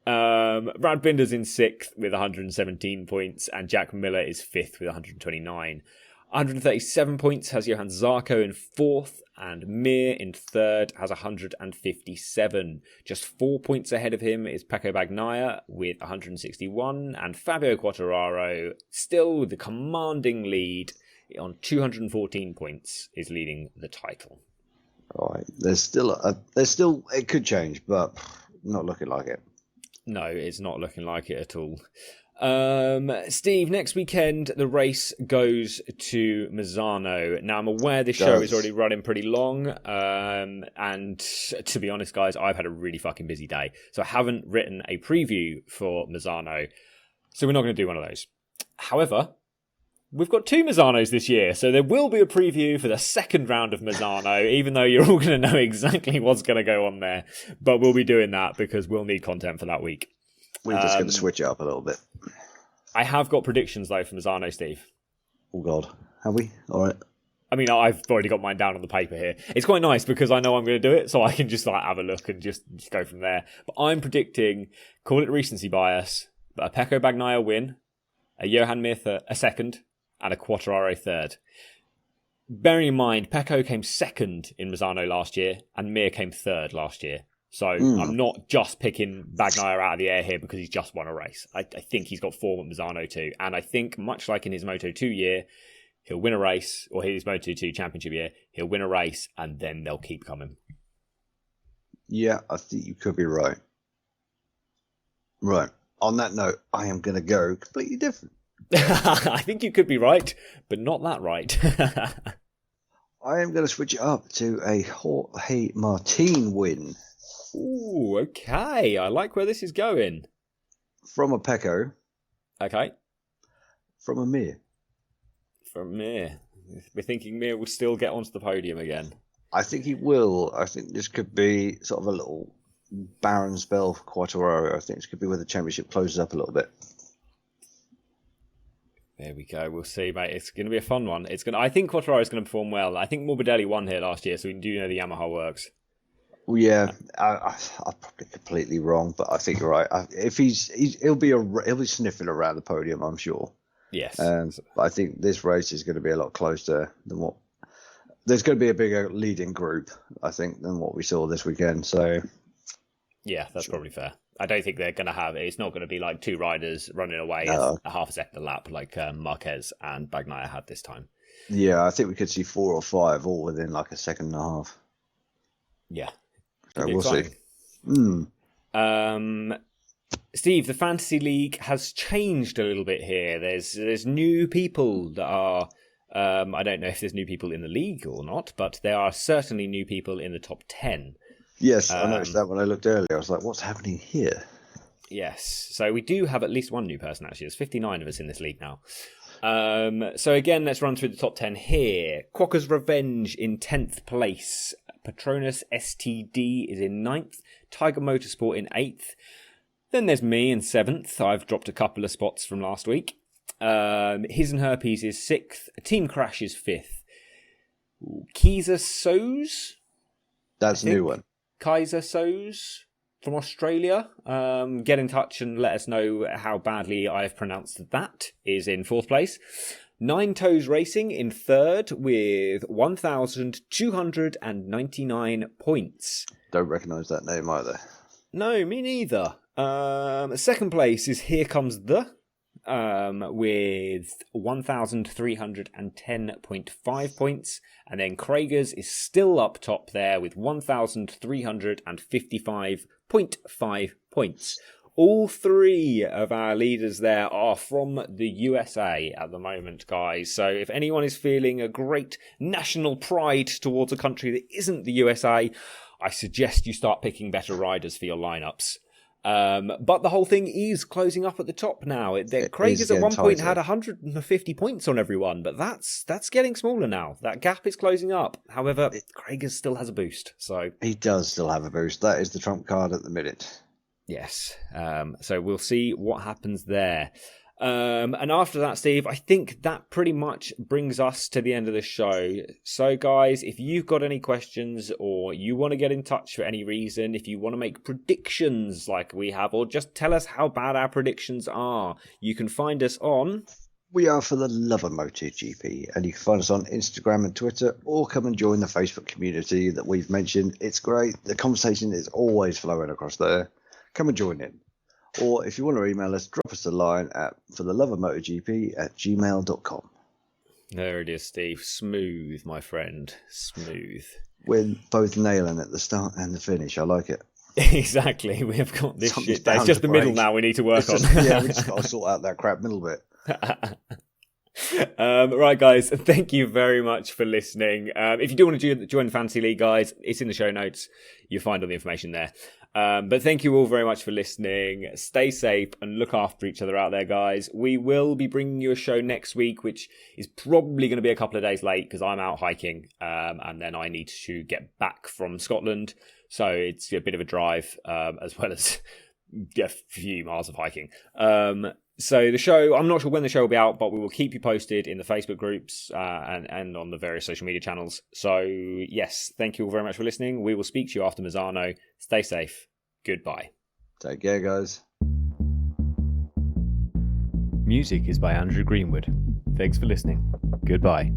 Brad Binder's in 6th with 117 points, and Jack Miller is 5th with 129. 137 points has Johan Zarco in 4th, and Mir in 3rd has 157. Just 4 points ahead of him is Pecco Bagnaia with 161, and Fabio Quartararo, still the commanding lead on 214 points, is leading the title. All right, there's still it could change, but not looking like it. No, it's not looking like it at all. Steve, next weekend the race goes to Misano. Now I'm aware this show is already running pretty long, and to be honest, guys, I've had a really fucking busy day, so I haven't written a preview for Misano, so we're not going to do one of those. However, we've got 2 Misanos this year, so there will be a preview for the second round of Misano, even though you're all going to know exactly what's going to go on there, but we'll be doing that because we'll need content for that week. We're just going to switch it up a little bit. I have got predictions, though, from Misano, Steve. Oh, God. Have we? All right. I mean, I've already got mine down on the paper here. It's quite nice because I know I'm going to do it, so I can just have a look and just go from there. But I'm predicting, call it recency bias, but a Pecco Bagnaia win, a Johan Mir a second, and a Quartararo third. Bearing in mind, Pecco came second in Misano last year, and Mir came third last year. So I'm not just picking Bagnaia out of the air here because he's just won a race. I think he's got form at Misano too. And I think, much like in his Moto2 year, he'll win a race, or his Moto2 Championship year, he'll win a race and then they'll keep coming. Yeah, I think you could be right. Right. On that note, I am going to go completely different. I think you could be right, but not that right. I am going to switch it up to a Jorge Martin win. Ooh, okay. I like where this is going. From a Pecco. Okay. From a Mir. From Mir. We're thinking Mir will still get onto the podium again. I think he will. I think this could be sort of a little barren spell for Quartararo. I think this could be where the championship closes up a little bit. There we go. We'll see, mate. It's going to be a fun one. I think Quartararo is going to perform well. I think Morbidelli won here last year, so we do know the Yamaha works. Well, yeah, I'm probably completely wrong, but I think you're right. If he'll be sniffing around the podium, I'm sure. Yes. But I think this race is going to be a lot closer than what. There's going to be a bigger leading group, I think, than what we saw this weekend. So. Yeah, that's probably fair. I don't think they're going to have. It's not going to be like two riders running away a half a second a lap like Marquez and Bagnaia had this time. Yeah, I think we could see 4 or 5 all within like a second and a half. Yeah. So we'll see. Steve, the Fantasy League has changed a little bit here. There's new people that are... I don't know if there's new people in the league or not, but there are certainly new people in the top 10. Yes, I noticed that when I looked earlier. I was like, what's happening here? Yes, so we do have at least one new person, actually. There's 59 of us in this league now. So again, let's run through the top 10 here. Quokka's Revenge in 10th place. Patronus STD is in 9th. Tiger Motorsport in 8th. Then there's me in 7th. I've dropped a couple of spots from last week. His and Herpes is 6th. Team Crash is 5th. Kaiser Soze? That's a new one. Kaiser Soze from Australia. Get in touch and let us know how badly I've pronounced that. Is in 4th place. Nine Toes Racing in 3rd with 1,299 points. Don't recognise that name either. No, me neither. 2nd place is Here Comes The with 1,310.5 points. And then Kragers is still up top there with 1,355.5 points. All 3 of our leaders there are from the USA at the moment, guys. So if anyone is feeling a great national pride towards a country that isn't the USA, I suggest you start picking better riders for your lineups. But the whole thing is closing up at the top now. Kragers at one point had 150 points on everyone, but that's getting smaller now. That gap is closing up. However, Kragers still has a boost. So he does still have a boost. That is the trump card at the minute. Yes. So we'll see what happens there. And after that, Steve, I think that pretty much brings us to the end of the show. So, guys, if you've got any questions or you want to get in touch for any reason, if you want to make predictions like we have, or just tell us how bad our predictions are, you can find us on... We are For the Love of MotoGP, and you can find us on Instagram and Twitter, or come and join the Facebook community that we've mentioned. It's great. The conversation is always flowing across there. Come and join in. Or if you want to email us, drop us a line at fortheloveofmotogp@gmail.com. There it is, Steve. Smooth, my friend. Smooth. We're both nailing at the start and the finish. I like it. Exactly. We've got this shit. It's just the middle now we need to work on. Yeah, we just got to sort out that crap middle bit. Right, guys, thank you very much for listening. If you do want to join the Fantasy League, guys, it's in the show notes. You'll find all the information there. But thank you all very much for listening. Stay safe and look after each other out there, guys. We will be bringing you a show next week, which is probably going to be a couple of days late because I'm out hiking and then I need to get back from Scotland. So it's a bit of a drive as well as a few miles of hiking. So the show, I'm not sure when the show will be out, but we will keep you posted in the Facebook groups and on the various social media channels. So yes, thank you all very much for listening. We will speak to you after Misano. Stay safe. Goodbye. Take care, guys. Music is by Andrew Greenwood. Thanks for listening. Goodbye.